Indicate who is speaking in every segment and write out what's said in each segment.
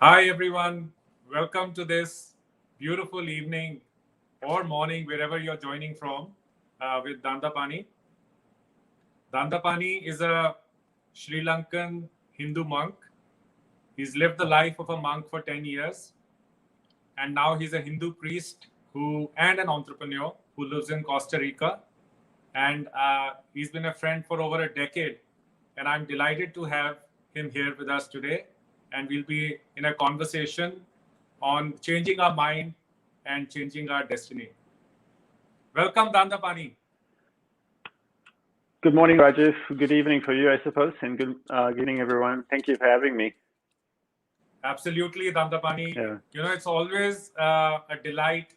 Speaker 1: Hi, everyone. Welcome to this beautiful evening or morning, wherever you're joining from, with Dandapani. Dandapani is a Sri Lankan Hindu monk. He's lived the life of a monk for 10 years, and now he's a Hindu priest and an entrepreneur who lives in Costa Rica. And he's been a friend for over a decade. And I'm delighted to have him here with us today. And we'll be in a conversation on changing our mind and changing our destiny. Welcome, Dandapani.
Speaker 2: Good morning, Rajiv. Good evening for you, I suppose, and good evening, everyone. Thank you for having me.
Speaker 1: Absolutely, Dandapani.
Speaker 2: Yeah.
Speaker 1: It's always a delight.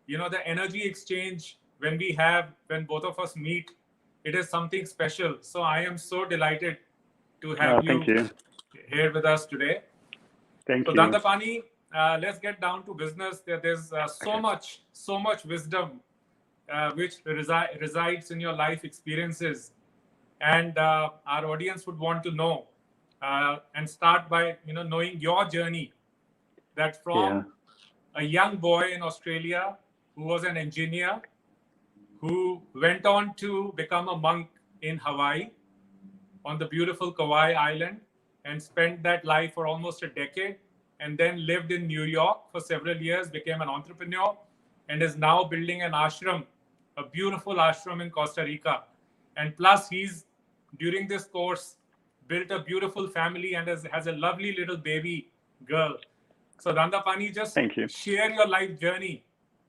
Speaker 1: The energy exchange when both of us meet, it is something special. So I am so delighted to have
Speaker 2: Thank you
Speaker 1: here with us today.
Speaker 2: Thank
Speaker 1: you.
Speaker 2: you.
Speaker 1: Dandapani, let's get down to business. There's so much wisdom which resides in your life experiences, and our audience would want to know and start by knowing your journey. That from a young boy in Australia who was an engineer, who went on to become a monk in Hawaii, on the beautiful Kauai Island, and spent that life for almost a decade, and then lived in New York for several years, became an entrepreneur, and is now building an ashram, a beautiful ashram in Costa Rica. And plus, he's, during this course, built a beautiful family and has a lovely little baby girl. So, Dandapani, just share your life journey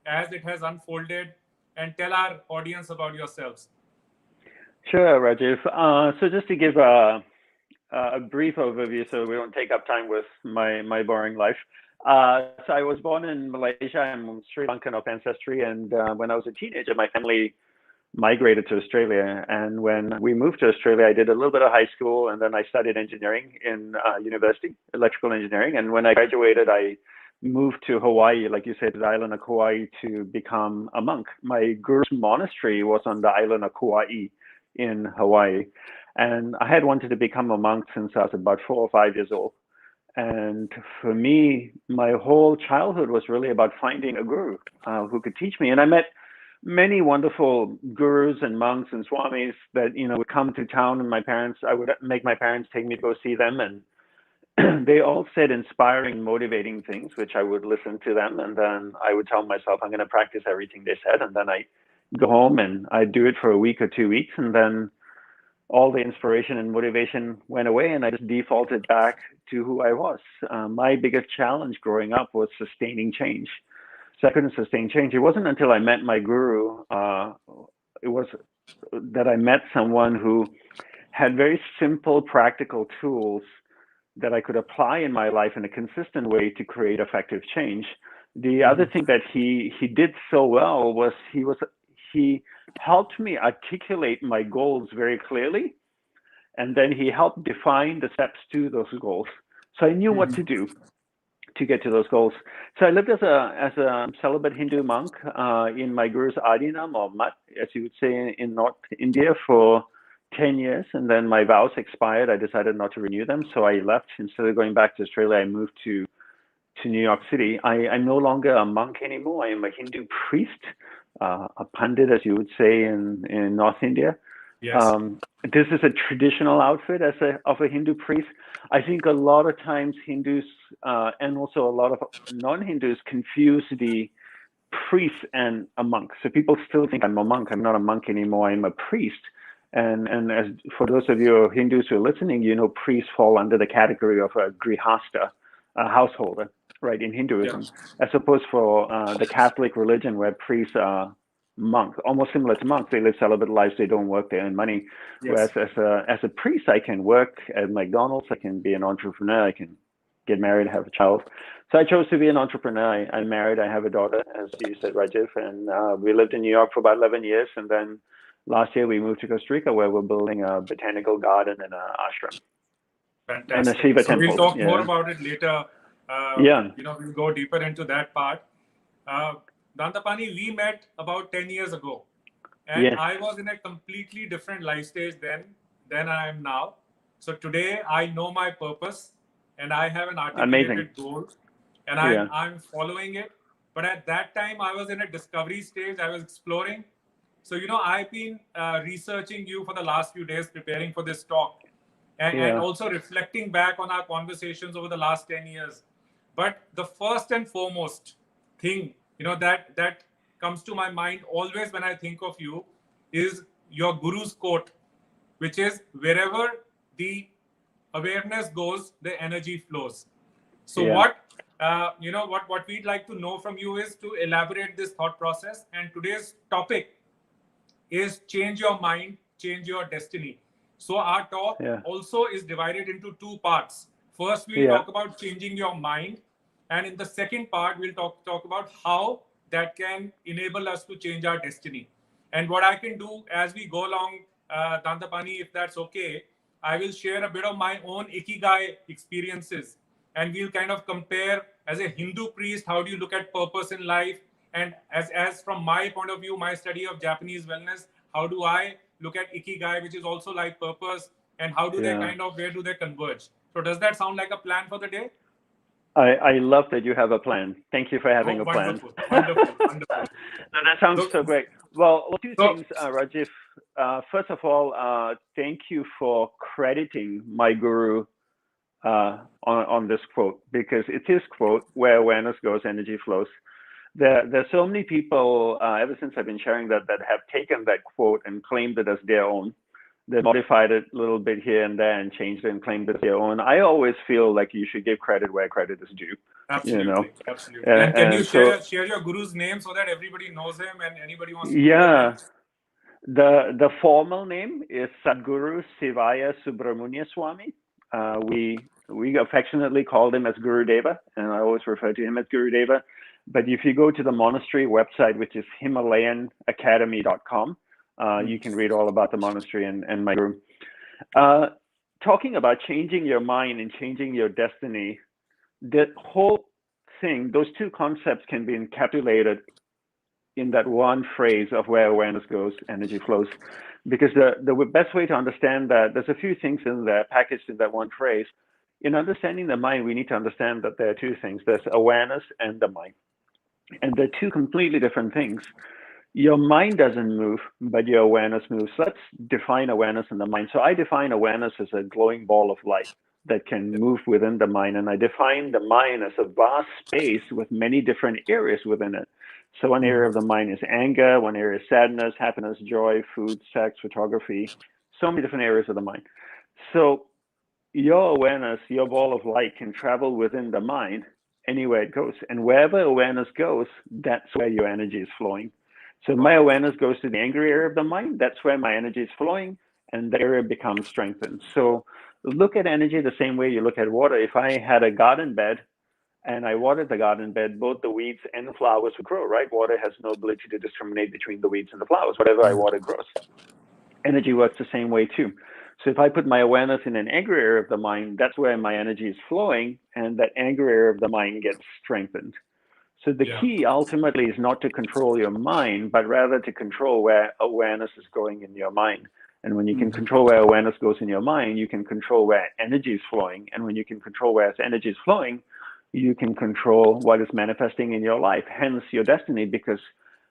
Speaker 1: as it has unfolded and tell our audience about yourselves.
Speaker 2: Sure, Rajiv. So just to give a brief overview so we don't take up time with my boring life. So I was born in Malaysia. I'm Sri Lankan of ancestry. And when I was a teenager, my family migrated to Australia. And when we moved to Australia, I did a little bit of high school, and then I studied engineering in university, electrical engineering. And when I graduated, I moved to Hawaii, like you said, the island of Kauai, to become a monk. My guru's monastery was on the island of Kauai in Hawaii. And I had wanted to become a monk since I was about 4 or 5 years old. And for me, my whole childhood was really about finding a guru who could teach me. And I met many wonderful gurus and monks and swamis that would come to town, and I would make my parents take me to go see them, and they all said inspiring, motivating things, which I would listen to them, and then I would tell myself I'm going to practice everything they said, and then I go home and I do it for a week or 2 weeks, and then all the inspiration and motivation went away, and I just defaulted back to who I was. My biggest challenge growing up was sustaining change. So I couldn't sustain change. It wasn't until I met my guru, it was that I met someone who had very simple, practical tools that I could apply in my life in a consistent way to create effective change. The other thing that he did so well was he helped me articulate my goals very clearly, and then he helped define the steps to those goals. So I knew what to do to get to those goals. So I lived as a celibate Hindu monk in my guru's adinam, or mat, as you would say in North India, for 10 years. And then my vows expired. I decided not to renew them. So I left. Instead of going back to Australia, I moved to New York City. I'm no longer a monk anymore. I am a Hindu priest, a pandit, as you would say in North India.
Speaker 1: Yes.
Speaker 2: This is a traditional outfit of a Hindu priest. I think a lot of times Hindus and also a lot of non-Hindus confuse the priest and a monk. So people still think I'm a monk. I'm not a monk anymore. I'm a priest. And as for those of you Hindus who are listening, you know, priests fall under the category of a grihasta, a householder, right, in
Speaker 1: Yeah.
Speaker 2: Hinduism, as opposed for the Catholic religion where priests are monks, almost similar to monks. They live celibate lives. They don't work. They earn money. Whereas
Speaker 1: Yes.
Speaker 2: as a priest, I can work at McDonald's. I can be an entrepreneur. I can get married, have a child. So I chose to be an entrepreneur. I'm married. I have a daughter, as you said, Rajiv, and we lived in New York for about 11 years, and then last year we moved to Costa Rica, where we're building a botanical garden and an ashram and a
Speaker 1: Fantastic.
Speaker 2: Shiva
Speaker 1: So we'll
Speaker 2: temple.
Speaker 1: talk more
Speaker 2: Yeah,
Speaker 1: about it later.
Speaker 2: yeah,
Speaker 1: We'll go deeper into that part. Uh, Dandapani, we met about 10 years ago, and
Speaker 2: yes,
Speaker 1: I was in a completely different life stage then than I am now. So today I know my purpose, and I have an
Speaker 2: amazing.
Speaker 1: articulated goal, and I'm
Speaker 2: Yeah,
Speaker 1: I'm following it. But at that time, I was in a discovery stage. I was exploring. So I've been researching you for the last few days, preparing for this talk, and
Speaker 2: yeah,
Speaker 1: also reflecting back on our conversations over the last 10 years. But the first and foremost thing that comes to my mind always when I think of you is your guru's quote, which is, wherever the awareness goes, the energy flows. So
Speaker 2: yeah,
Speaker 1: what we'd like to know from you is to elaborate this thought process. And today's topic is change your mind, change your destiny. So our talk
Speaker 2: yeah,
Speaker 1: also is divided into two parts. First, we'll
Speaker 2: yeah,
Speaker 1: talk about changing your mind, and in the second part, we'll talk about how that can enable us to change our destiny. And what I can do as we go along, Dandapani, if that's okay, I will share a bit of my own ikigai experiences, and we'll kind of compare, as a Hindu priest, how do you look at purpose in life, and as from my point of view, my study of Japanese wellness, how do I look at ikigai, which is also like purpose, and how do they
Speaker 2: yeah.
Speaker 1: kind of, where do they converge? So does that sound like a plan for the day?
Speaker 2: I love that you have a plan. Thank you for having
Speaker 1: Oh,
Speaker 2: a plan.
Speaker 1: wonderful, wonderful, wonderful.
Speaker 2: No, that sounds
Speaker 1: So,
Speaker 2: so great. Well, two
Speaker 1: so
Speaker 2: things, Rajiv. First of all, thank you for crediting my guru on this quote, because it's his quote, where awareness goes, energy flows. There's so many people, ever since I've been sharing that have taken that quote and claimed it as their own. They modified it a little bit here and there and changed it and claimed it as their own. I always feel like you should give credit where credit is due, you know.
Speaker 1: absolutely, absolutely. And can you
Speaker 2: And so,
Speaker 1: share your guru's name so that everybody knows him and anybody wants to Google him?
Speaker 2: yeah, the formal name is Sadhguru Sivaya Subramanya Swami. We affectionately called him as Guru Deva, and I always refer to him as Guru Deva. But if you go to the monastery website, which is HimalayanAcademy.com, you can read all about the monastery and my guru. Talking about changing your mind and changing your destiny, the whole thing, those two concepts can be encapsulated in that one phrase of where awareness goes, energy flows. Because the best way to understand that, there's a few things in there packaged in that one phrase. In understanding the mind, we need to understand that there are two things. There's awareness and the mind. And they're two completely different things. Your mind doesn't move, but your awareness moves. Let's define awareness in the mind. So I define awareness as a glowing ball of light that can move within the mind. And I define the mind as a vast space with many different areas within it. So one area of the mind is anger, one area is sadness, happiness, joy, food, sex, photography, so many different areas of the mind. So your awareness, your ball of light can travel within the mind anywhere it goes. And wherever awareness goes, that's where your energy is flowing. So my
Speaker 1: Wow.
Speaker 2: awareness goes to the angry area of the mind. That's where my energy is flowing, and the area becomes strengthened. So look at energy the same way you look at water. If I had a garden bed and I watered the garden bed, both the weeds and the flowers would grow, right? Water has no ability to discriminate between the weeds and the flowers. Whatever I water grows. Energy works the same way too. So if I put my awareness in an angry area of the mind, that's where my energy is flowing, and that angry area of the mind gets strengthened. So the
Speaker 1: Yeah.
Speaker 2: key ultimately is not to control your mind, but rather to control where awareness is going in your mind. And when you can control where awareness goes in your mind, you can control where energy is flowing. And when you can control where energy is flowing, you can control what is manifesting in your life, hence your destiny, because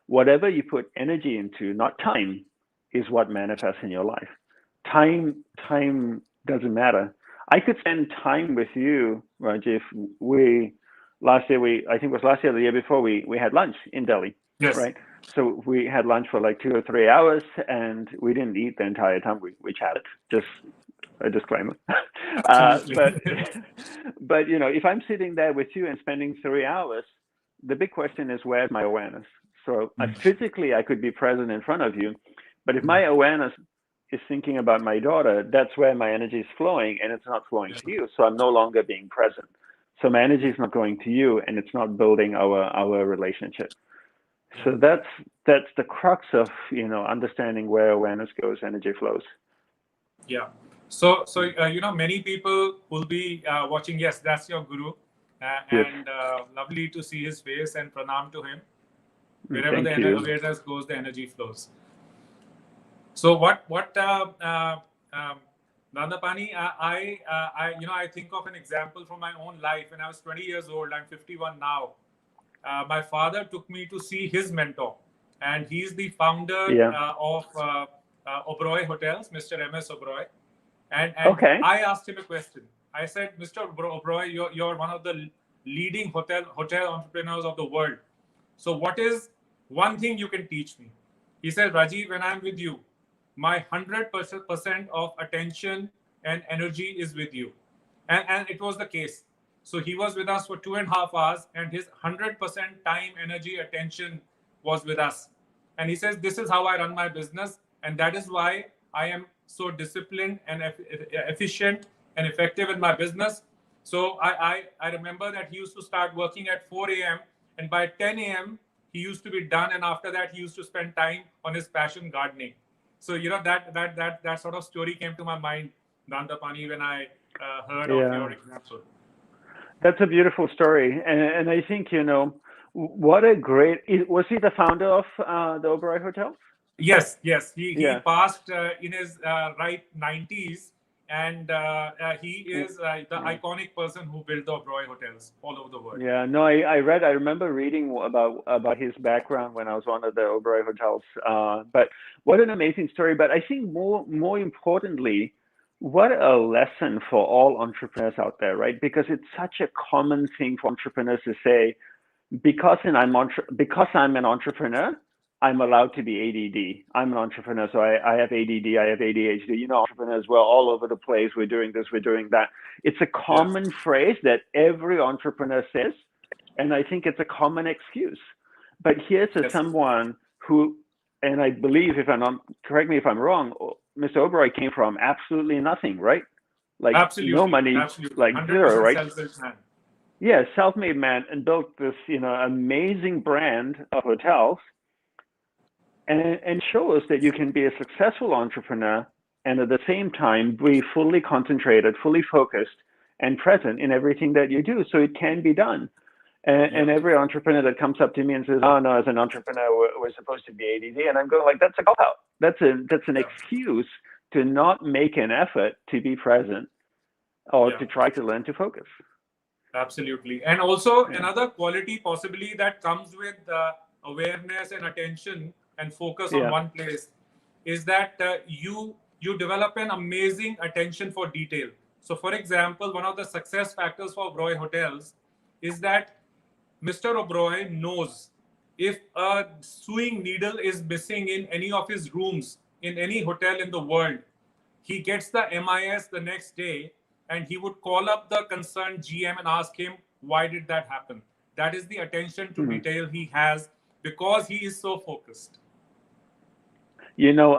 Speaker 2: whatever you put energy into, not time, is what manifests in your life. Time doesn't matter. I could spend time with you, Rajiv. We last year we I think it was last year or the year before we had lunch in Delhi,
Speaker 1: Yes.
Speaker 2: right? So we had lunch for like 2 or 3 hours, and we didn't eat the entire time. We chatted. Just a disclaimer.
Speaker 1: Absolutely.
Speaker 2: But but if I'm sitting there with you and spending 3 hours, the big question is, where's my awareness? So physically I could be present in front of you, but if my awareness is thinking about my daughter, that's where my energy is flowing, and it's not flowing to you. So I'm no longer being present. So my energy is not going to you, and it's not building our relationship. So that's the crux of understanding where awareness goes, energy flows.
Speaker 1: Yeah. So many people will be watching. Yes, that's your guru,
Speaker 2: Yes.
Speaker 1: and lovely to see his face and pranam to him. Wherever
Speaker 2: Thank
Speaker 1: the
Speaker 2: you.
Speaker 1: awareness goes, the energy flows. So what Dandapani, I think of an example from my own life. When I was 20 years old, I'm 51 now. My father took me to see his mentor, and he's the founder
Speaker 2: Yeah.
Speaker 1: of Oberoi Hotels, Mr. M.S. Oberoi. And
Speaker 2: Okay.
Speaker 1: I asked him a question. I said, Mr. Oberoi, you're one of the leading hotel entrepreneurs of the world. So what is one thing you can teach me? He said, Rajiv, when I'm with you, my 100% of attention and energy is with you. And it was the case. So he was with us for 2.5 hours, and his 100% time, energy, attention was with us. And he says, this is how I run my business. And that is why I am so disciplined and efficient and effective in my business. So I remember that he used to start working at 4 a.m. and by 10 a.m. he used to be done. And after that, he used to spend time on his passion gardening. So that sort of story came to my mind, Dandapani, when I heard of
Speaker 2: Yeah.
Speaker 1: your example.
Speaker 2: That's a beautiful story, and I think what a great. Was he the founder of the Oberoi Hotels?
Speaker 1: Yes, yes. He
Speaker 2: Yeah.
Speaker 1: passed in his right 90s, and he is the
Speaker 2: Yeah.
Speaker 1: iconic person who built the Oberoi hotels all over the world.
Speaker 2: Yeah, no, I remember reading about his background when I was one of the Oberoi hotels. But what an amazing story! But I think more importantly, what a lesson for all entrepreneurs out there, right? Because it's such a common thing for entrepreneurs to say, because I'm an entrepreneur, I'm allowed to be ADD. I'm an entrepreneur, so I have ADD, I have ADHD. Entrepreneurs, we're all over the place. We're doing this, we're doing that. It's a
Speaker 1: Yeah.
Speaker 2: common phrase that every entrepreneur says, and I think it's a common excuse. But here's
Speaker 1: Yes.
Speaker 2: someone who, and I believe, if I'm not, correct me if I'm wrong, Mr. Oberoi came from absolutely nothing, right? Like no
Speaker 1: Absolutely.
Speaker 2: money,
Speaker 1: Absolutely.
Speaker 2: like zero,
Speaker 1: 100%
Speaker 2: right?
Speaker 1: self-built man.
Speaker 2: Yeah, self-made man, and built this, amazing brand of hotels, and shows that you can be a successful entrepreneur and at the same time be fully concentrated, fully focused, and present in everything that you do. So it can be done. And every entrepreneur that comes up to me and says, "Oh no, as an entrepreneur, we're supposed to be ADD," and I'm going like, "That's a cop out. That's an
Speaker 1: Yeah.
Speaker 2: excuse to not make an effort to be present or
Speaker 1: Yeah.
Speaker 2: to try to learn to focus."
Speaker 1: Absolutely. And also
Speaker 2: Yeah.
Speaker 1: another quality possibly that comes with awareness and attention and focus on
Speaker 2: Yeah.
Speaker 1: one place is that you develop an amazing attention for detail. So for example, one of the success factors for Oberoi Hotels is that Mr. Oberoi knows if a sewing needle is missing in any of his rooms in any hotel in the world, he gets the MIS the next day and he would call up the concerned GM and ask him, why did that happen? That is the attention to
Speaker 2: Mhm.
Speaker 1: detail he has because he is so focused.
Speaker 2: You know,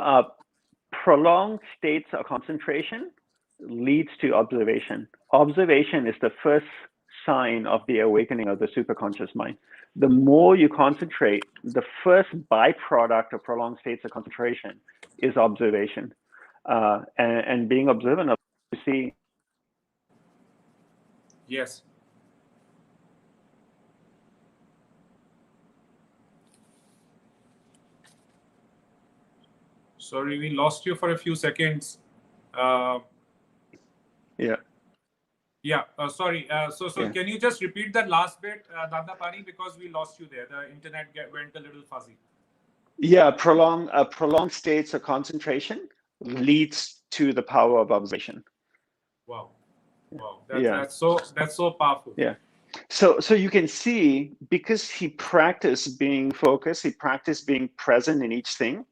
Speaker 2: prolonged states of concentration leads to observation. Observation is the first sign of the awakening of the superconscious mind. The more you concentrate, the first byproduct of prolonged states of concentration is observation. And being observant of, you see.
Speaker 1: Yes. Sorry, we lost you for a few seconds. Uh,
Speaker 2: Yeah.
Speaker 1: yeah, sorry. So
Speaker 2: Yeah.
Speaker 1: can you just repeat that last bit, Dandapani, because we lost you there. The internet went a little fuzzy.
Speaker 2: Yeah, prolonged states of concentration leads to the power of observation.
Speaker 1: Wow, wow,
Speaker 2: Yeah,
Speaker 1: that's so powerful.
Speaker 2: yeah. So you can see because he practiced being focused, he practiced being present in each thing,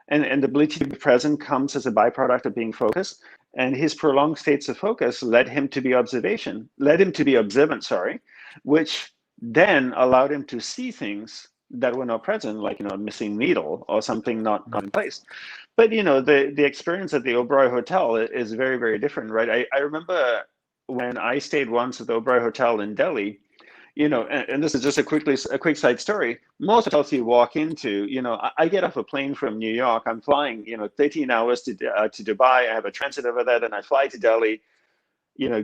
Speaker 2: and the ability to be present comes as a byproduct of being focused. And his prolonged states of focus led him to be observant, sorry, which then allowed him to see things that were not present, like a missing needle or something not in place. But the experience at the Oberoi Hotel is very, very different, right? I remember when I stayed once at the Oberoi Hotel in Delhi, and this is just a quick side story. Most hotels you walk into, I get off a plane from New York. I'm flying, 13 hours to Dubai. I have a transit over there. Then I fly to Delhi,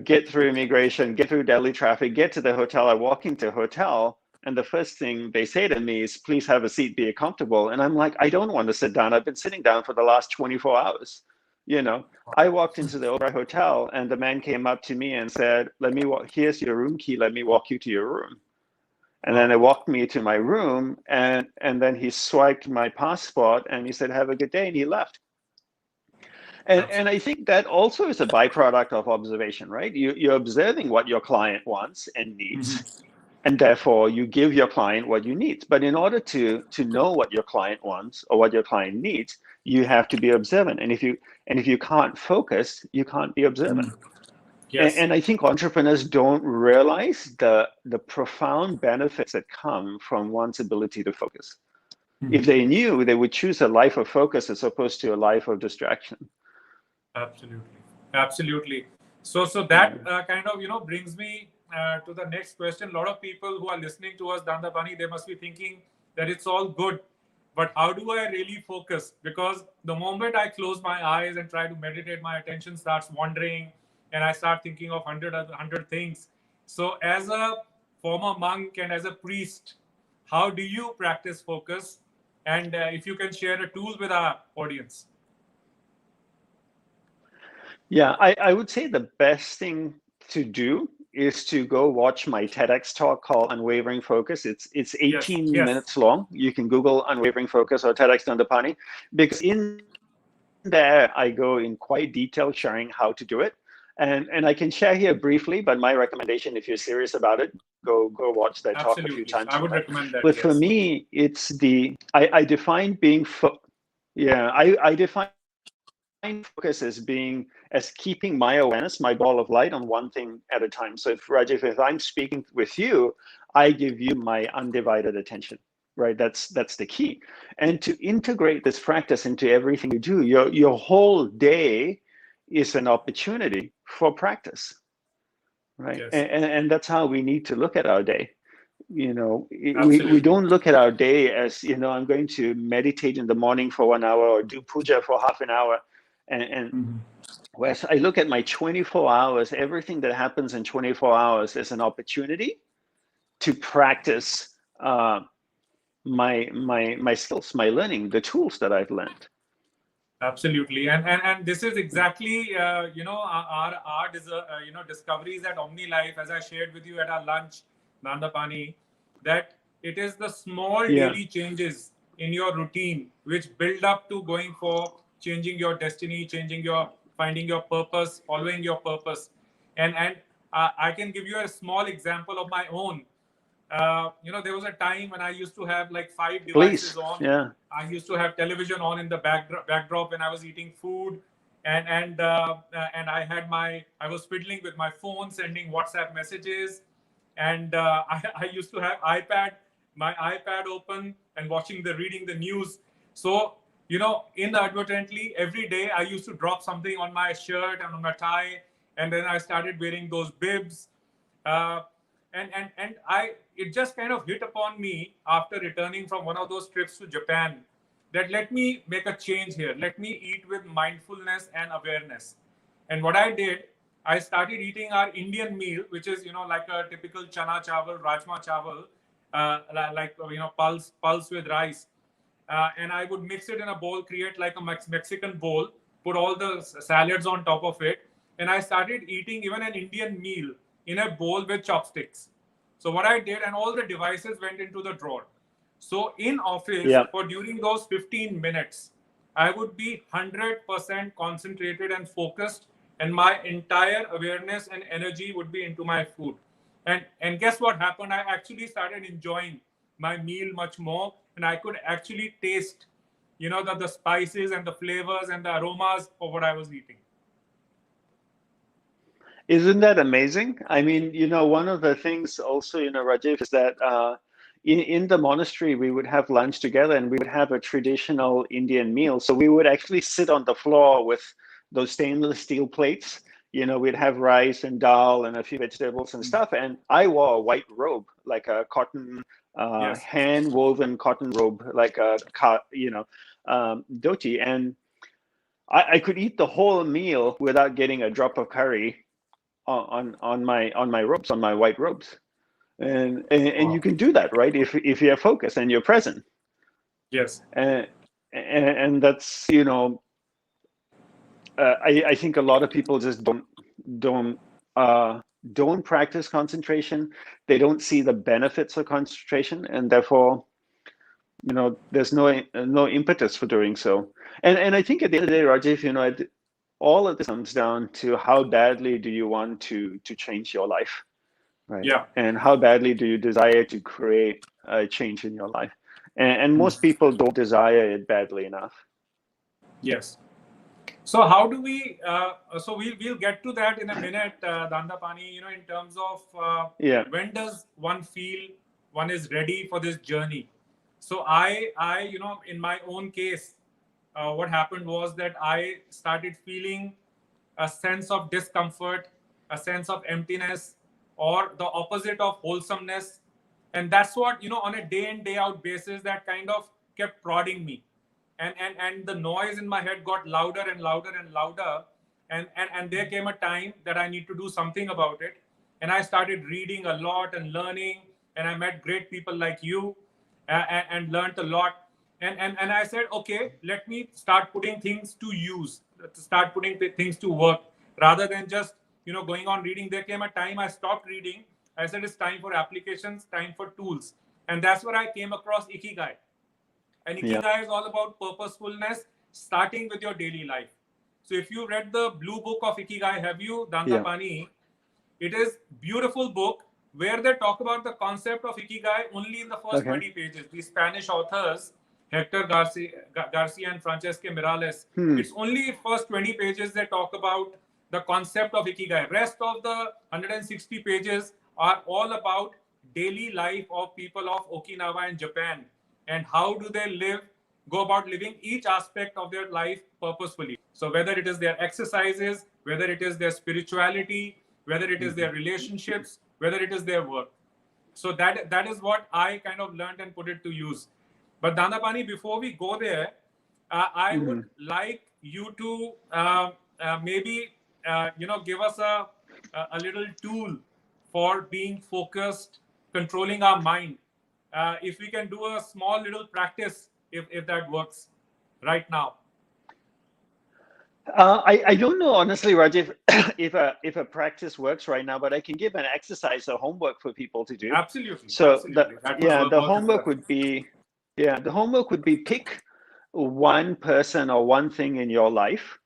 Speaker 2: get through immigration, get through Delhi traffic, get to the hotel. I walk into a hotel, and the first thing they say to me is, "Please have a seat, be comfortable." And I'm like, I don't want to sit down. I've been sitting down for the last 24 hours. You know, I walked into the Oberoi Hotel, and the man came up to me and said, "Let me walk. Here's your room key. Let me walk you to your room." And then
Speaker 1: Wow,
Speaker 2: they walked me to my room, and then he swiped my passport, and he said, "Have a good day," and he left. And I
Speaker 1: absolutely.
Speaker 2: think that also is a byproduct of observation, right? You're observing what your client wants and needs,
Speaker 1: Mhm.
Speaker 2: and therefore you give your client what you need. But in order to know what your client wants or what your client needs, you have to be observant. And if you can't focus, you can't be observant.
Speaker 1: Mhm.
Speaker 2: And,
Speaker 1: Yes.
Speaker 2: and I think entrepreneurs don't realize the profound benefits that come from one's ability to focus. If
Speaker 1: Mhm.
Speaker 2: they knew, they would choose a life of focus as opposed to a life of distraction.
Speaker 1: Absolutely, absolutely. So that
Speaker 2: Yeah.
Speaker 1: kind of brings me to the next question. A lot of people who are listening to us, Dandapani, they must be thinking that it's all good, but how do I really focus? Because the moment I close my eyes and try to meditate, my attention starts wandering, and I start thinking of hundred things. So, as a former monk and as a priest, how do you practice focus? And if you can share a tool with our audience.
Speaker 2: Yeah, I would say the best thing to do is to go watch my TEDx talk called Unwavering Focus. It's
Speaker 1: Yes,
Speaker 2: 18
Speaker 1: yes.
Speaker 2: minutes long. You can Google Unwavering Focus or TEDx Dandapani, because in there I go in quite detail sharing how to do it. And I can share here briefly, but my recommendation, if you're serious about it, go watch that talk a few
Speaker 1: Absolutely.
Speaker 2: times
Speaker 1: I would
Speaker 2: over.
Speaker 1: recommend that.
Speaker 2: But for
Speaker 1: Yes.
Speaker 2: me, it's I define yeah, I define focus as keeping my awareness, my ball of light on one thing at a time. So if Rajiv, if I'm speaking with you, I give you my undivided attention, right? That's the key. And to integrate this practice into everything you do, your whole day is an opportunity for practice, right?
Speaker 1: Yes.
Speaker 2: And that's how we need to look at our day. We
Speaker 1: Absolutely.
Speaker 2: don't look at our day as, I'm going to meditate in the morning for 1 hour or do puja for half an hour. And
Speaker 1: Mhm.
Speaker 2: whereas I look at my 24 hours, everything that happens in 24 hours is an opportunity to practice my skills, my learning, the tools that I've learned.
Speaker 1: Absolutely. And this is exactly discoveries at Omni Life, as I shared with you at our lunch, Nandapani, that it is the small
Speaker 2: Yeah.
Speaker 1: daily changes in your routine which build up to going for changing your destiny, changing your finding your purpose, following your purpose. And I can give you a small example of my own. There was a time when I used to have like five devices
Speaker 2: Please.
Speaker 1: on.
Speaker 2: Yeah.
Speaker 1: I used to have television on in the backdrop when I was eating food, and I was fiddling with my phone, sending WhatsApp messages, and I used to have my iPad open and reading the news. So inadvertently every day I used to drop something on my shirt and on my tie, and then I started wearing those bibs. Uh, and I it just kind of hit upon me after returning from one of those trips to Japan that let me make a change here. Let me eat with mindfulness and awareness. And what I did, I started eating our Indian meal, which is like a typical chana chawal, rajma chawal, like pulse with rice. And I would mix it in a bowl, create like a Mexican bowl, put all the salads on top of it, and I started eating even an Indian meal in a bowl with chopsticks. So what I did, and all the devices went into the drawer. So in office,
Speaker 2: Yeah.
Speaker 1: for during those 15 minutes, I would be 100% concentrated and focused, and my entire awareness and energy would be into my food. And guess what happened? I actually started enjoying my meal much more, and I could actually taste, the spices and the flavors and the aromas of what I was eating.
Speaker 2: Isn't that amazing? I mean, one of the things also, Rajiv, is that in the monastery, we would have lunch together and we would have a traditional Indian meal. So we would actually sit on the floor with those stainless steel plates. We'd have rice and dal and a few vegetables and stuff. And I wore a white robe, like a cotton,
Speaker 1: Yes.
Speaker 2: hand woven cotton robe, like a, dhoti. And I could eat the whole meal without getting a drop of curry on my robes, on my white robes. And you
Speaker 1: Wow.
Speaker 2: can do that, right? If you're focused and you're present.
Speaker 1: Yes.
Speaker 2: And that's, I think a lot of people just don't uh, don't practice concentration. They don't see the benefits of concentration, and therefore, there's no impetus for doing so. And I think at the end of the day, Rajiv, all of this comes down to how badly do you want to change your life, right?
Speaker 1: Yeah.
Speaker 2: And how badly do you desire to create a change in your life? And most people don't desire it badly enough.
Speaker 1: Yes. So how do we? So we'll get to that in a minute, Dandapani. In terms of
Speaker 2: Yeah.
Speaker 1: when does one feel one is ready for this journey? So I in my own case, what happened was that I started feeling a sense of discomfort, a sense of emptiness, or the opposite of wholesomeness, and that's what on a day in day out basis that kind of kept prodding me, and the noise in my head got louder and louder and louder, and there came a time that I need to do something about it, and I started reading a lot and learning, and I met great people like you, and learned a lot, and I said, okay, let me start putting things to use, start putting things to work, rather than just going on reading. There came a time I stopped reading. I said it's time for applications, time for tools, and that's where I came across ikigai. And
Speaker 2: Yeah.
Speaker 1: ikigai is all about purposefulness, starting with your daily life. So if you read the blue book of ikigai, have you,
Speaker 2: Yeah.
Speaker 1: Dandapani? It is beautiful book where they talk about the concept of ikigai only in the first
Speaker 2: Okay.
Speaker 1: 20 pages. The Spanish authors, Hector Garcia and Francesca Miralles,
Speaker 2: Hmm.
Speaker 1: it's only first 20 pages they talk about the concept of ikigai. Rest of the 160 pages are all about daily life of people of Okinawa and Japan, and how do they go about living each aspect of their life purposefully. So whether it is their exercises, whether it is their spirituality, whether it is their relationships, whether it is their work. So that is what I kind of learned and put it to use. But Dandapani, before we go there, I would
Speaker 2: Hmm.
Speaker 1: like you to maybe give us a little tool for being focused, controlling our mind. If we can do a small little practice, if that works right now.
Speaker 2: I don't know honestly, Rajiv, if a practice works right now, but I can give an exercise or homework for people to do.
Speaker 1: Absolutely,
Speaker 2: So
Speaker 1: absolutely. That would
Speaker 2: yeah, the
Speaker 1: work as
Speaker 2: homework
Speaker 1: well.
Speaker 2: would be pick one person or one thing in your life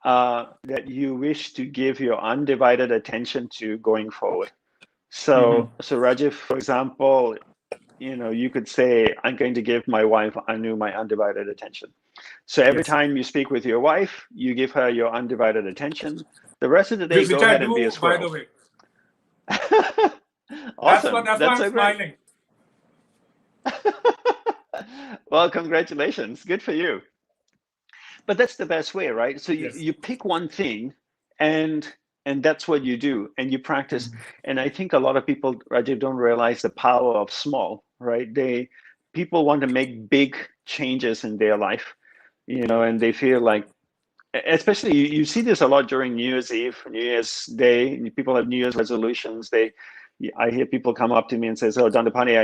Speaker 2: that you wish to give your undivided attention to going forward.
Speaker 1: Mm-hmm.
Speaker 2: So Rajiv, for example, you could say, I'm going to give my wife Anu my undivided attention. So every
Speaker 1: Yes.
Speaker 2: time you speak with your wife, you give her your undivided attention. The rest of the day,
Speaker 1: Which
Speaker 2: go
Speaker 1: I
Speaker 2: ahead and be a
Speaker 1: do, by the
Speaker 2: squirrel.
Speaker 1: way.
Speaker 2: Awesome.
Speaker 1: That's why
Speaker 2: That's
Speaker 1: I'm
Speaker 2: so great.
Speaker 1: smiling.
Speaker 2: Well, congratulations. Good for you. But that's the best way, right? So you,
Speaker 1: Yes.
Speaker 2: you pick one thing and and that's what you do and you practice. And I think a lot of people, Rajiv, don't realize the power of small, right? People want to make big changes in their life, and they feel like, especially you see this a lot during New Year's Eve, New Year's Day. People have New Year's resolutions. I hear people come up to me and says, "Oh, Dandapani,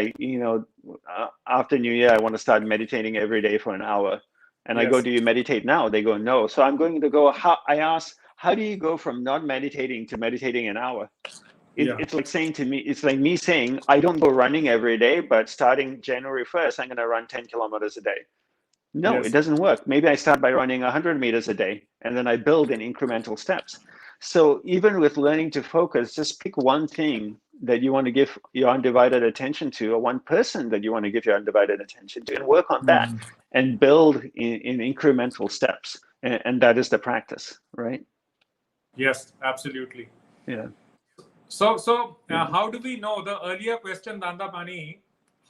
Speaker 2: after New Year, I want to start meditating every day for an hour." And I go,
Speaker 1: Yes.
Speaker 2: "Do you meditate now?" They go, "No." So I'm going to go. I ask, "How do you go from not meditating to meditating an hour?"
Speaker 1: Yeah.
Speaker 2: It's like saying to me, it's like me saying, I don't go running every day, but starting January 1st, I'm going to run 10 kilometers a day. No, it
Speaker 1: Yes.
Speaker 2: doesn't work. Maybe I start by running 100 meters a day, and then I build in incremental steps. So even with learning to focus, just pick one thing that you want to give your undivided attention to, or one person that you want to give your undivided attention to, and work on that
Speaker 1: Mhm.
Speaker 2: and build in incremental steps. And that is the practice, right?
Speaker 1: Yes, absolutely.
Speaker 2: Yeah.
Speaker 1: So,
Speaker 2: Yeah.
Speaker 1: how do we know the earlier question, Dandapani?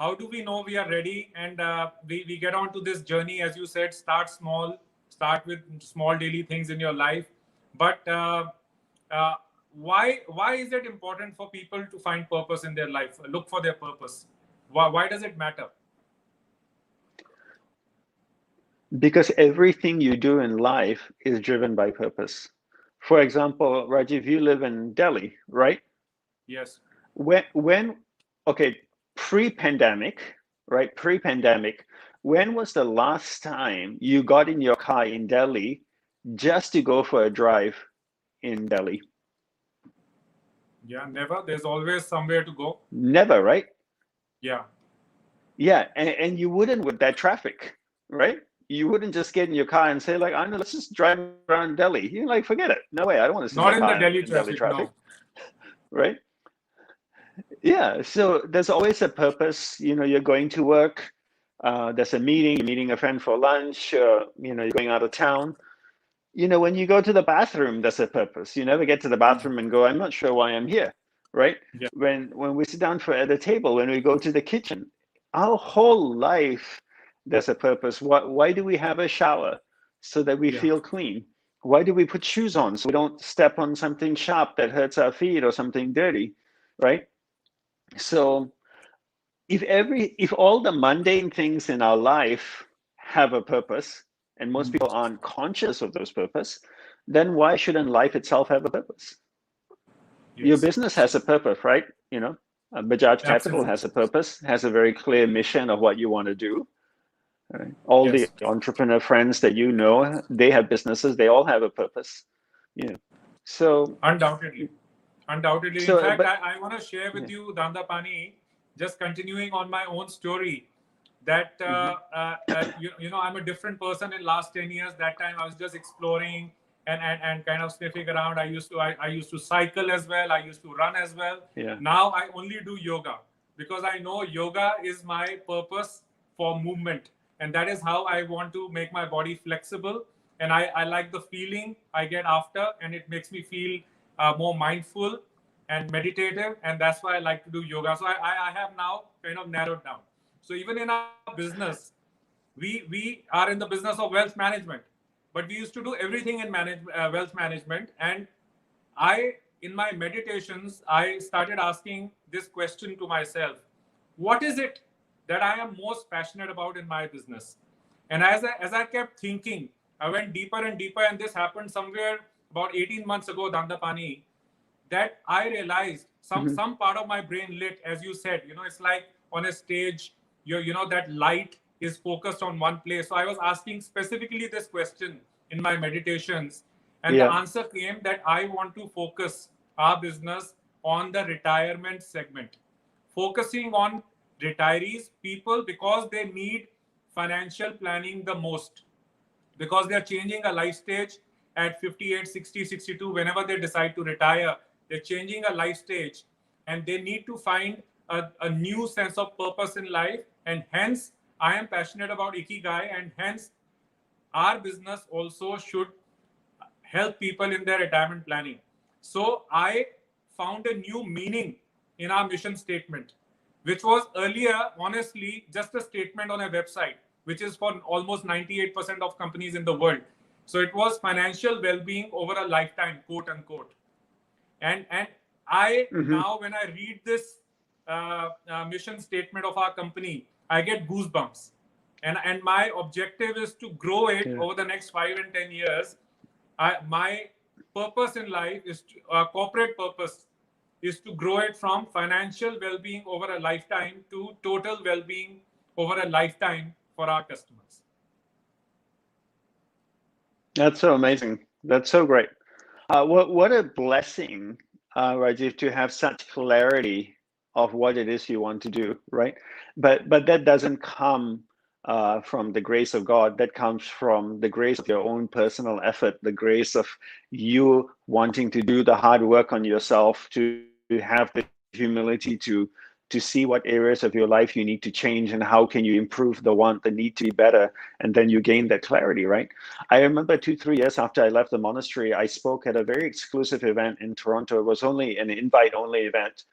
Speaker 1: How do we know we are ready and we get on to this journey? As you said, start small, start with small daily things in your life. But uh, why is it important for people to find purpose in their life? Look for their purpose. Why does it matter?
Speaker 2: Because everything you do in life is driven by purpose. For example, Rajiv, you live in Delhi, right?
Speaker 1: Yes.
Speaker 2: When okay, pre-pandemic, right? Pre-pandemic, when was the last time you got in your car in Delhi just to go for a drive in Delhi?
Speaker 1: Yeah. Never. There's always somewhere to go.
Speaker 2: Never, right?
Speaker 1: Yeah.
Speaker 2: Yeah, and you wouldn't with that traffic, right? You wouldn't just get in your car and say like, I know, let's just drive around Delhi. You're like, forget it. No way, I don't want to sit in my
Speaker 1: Not in
Speaker 2: car
Speaker 1: the Delhi
Speaker 2: in Delhi
Speaker 1: traffic.
Speaker 2: traffic,
Speaker 1: No.
Speaker 2: right? Yeah, so there's always a purpose. You're going to work. There's a meeting. You're meeting a friend for lunch. You're going out of town. When you go to the bathroom, there's a purpose. You never get to the bathroom and go, I'm not sure why I'm here, right?
Speaker 1: Yeah.
Speaker 2: When we sit down at a table, when we go to the kitchen, our whole life, there's a purpose. Why do we have a shower? So that we
Speaker 1: Yeah.
Speaker 2: feel clean. Why do we put shoes on? So we don't step on something sharp that hurts our feet or something dirty, right? So if all the mundane things in our life have a purpose, and most
Speaker 1: Mm.
Speaker 2: people aren't conscious of those purpose, then why shouldn't life itself have a purpose? Your
Speaker 1: Yes.
Speaker 2: business has a purpose, right? Bajaj Capital
Speaker 1: Absolutely.
Speaker 2: has a purpose, has a very clear mission of what you want to do. Right? All the
Speaker 1: Yes.
Speaker 2: entrepreneur friends that they have businesses, they all have a purpose. You know, so
Speaker 1: Undoubtedly. Undoubtedly. In
Speaker 2: so
Speaker 1: fact,
Speaker 2: but
Speaker 1: I want to share
Speaker 2: yeah.
Speaker 1: with you, Dandapani, just continuing on my own story, that
Speaker 2: Hmm.
Speaker 1: I'm a different person in last 10 years. That time I was just exploring and kind of sniffing around. I used to cycle as well. I used to run as well.
Speaker 2: Yeah.
Speaker 1: Now I only do yoga because I know yoga is my purpose for movement. And that is how I want to make my body flexible. And I like the feeling I get after, and it makes me feel more mindful and meditative. And that's why I like to do yoga. So I have now kind of narrowed down. So even in our business, we are in the business of wealth management, but we used to do everything in wealth management. And I, in my meditations, I started asking this question to myself: what is it that I am most passionate about in my business? And as I kept thinking, I went deeper and deeper, and this happened somewhere about 18 months ago, Dandapani, that I realized
Speaker 2: Hmm.
Speaker 1: some part of my brain lit, as you said. It's like on a stage, that light is focused on one place. So I was asking specifically this question in my meditations, and the
Speaker 2: Yeah.
Speaker 1: answer came that I want to focus our business on the retirement segment, focusing on retirees, people, because they need financial planning the most, because they're changing a life stage at 58, 60, 62. Whenever they decide to retire, they're changing a life stage, and they need to find a new sense of purpose in life. And hence I am passionate about ikigai, and hence our business also should help people in their retirement planning. So I found a new meaning in our mission statement, which was earlier, honestly, just a statement on a website, which is for almost 98% of companies in the world. So it was financial well-being over a lifetime, quote unquote. And I
Speaker 2: Hmm.
Speaker 1: now, when I read this mission statement of our company, I get goosebumps. And my objective is to grow it
Speaker 2: Yeah.
Speaker 1: over the next 5 and 10 years. My purpose in life is corporate purpose is to grow it from financial well-being over a lifetime to total well-being over a lifetime for our customers.
Speaker 2: That's so amazing. That's so great. What a blessing Rajiv, to have such clarity of what it is you want to do, right? But that doesn't come from the grace of God. That comes from the grace of your own personal effort, the grace of you wanting to do the hard work on yourself, to have the humility to see what areas of your life you need to change and how can you improve the need to be better, and then you gain that clarity, right? I remember 2, 3 years after I left the monastery, I spoke at a very exclusive event in Toronto. It was only an invite-only event.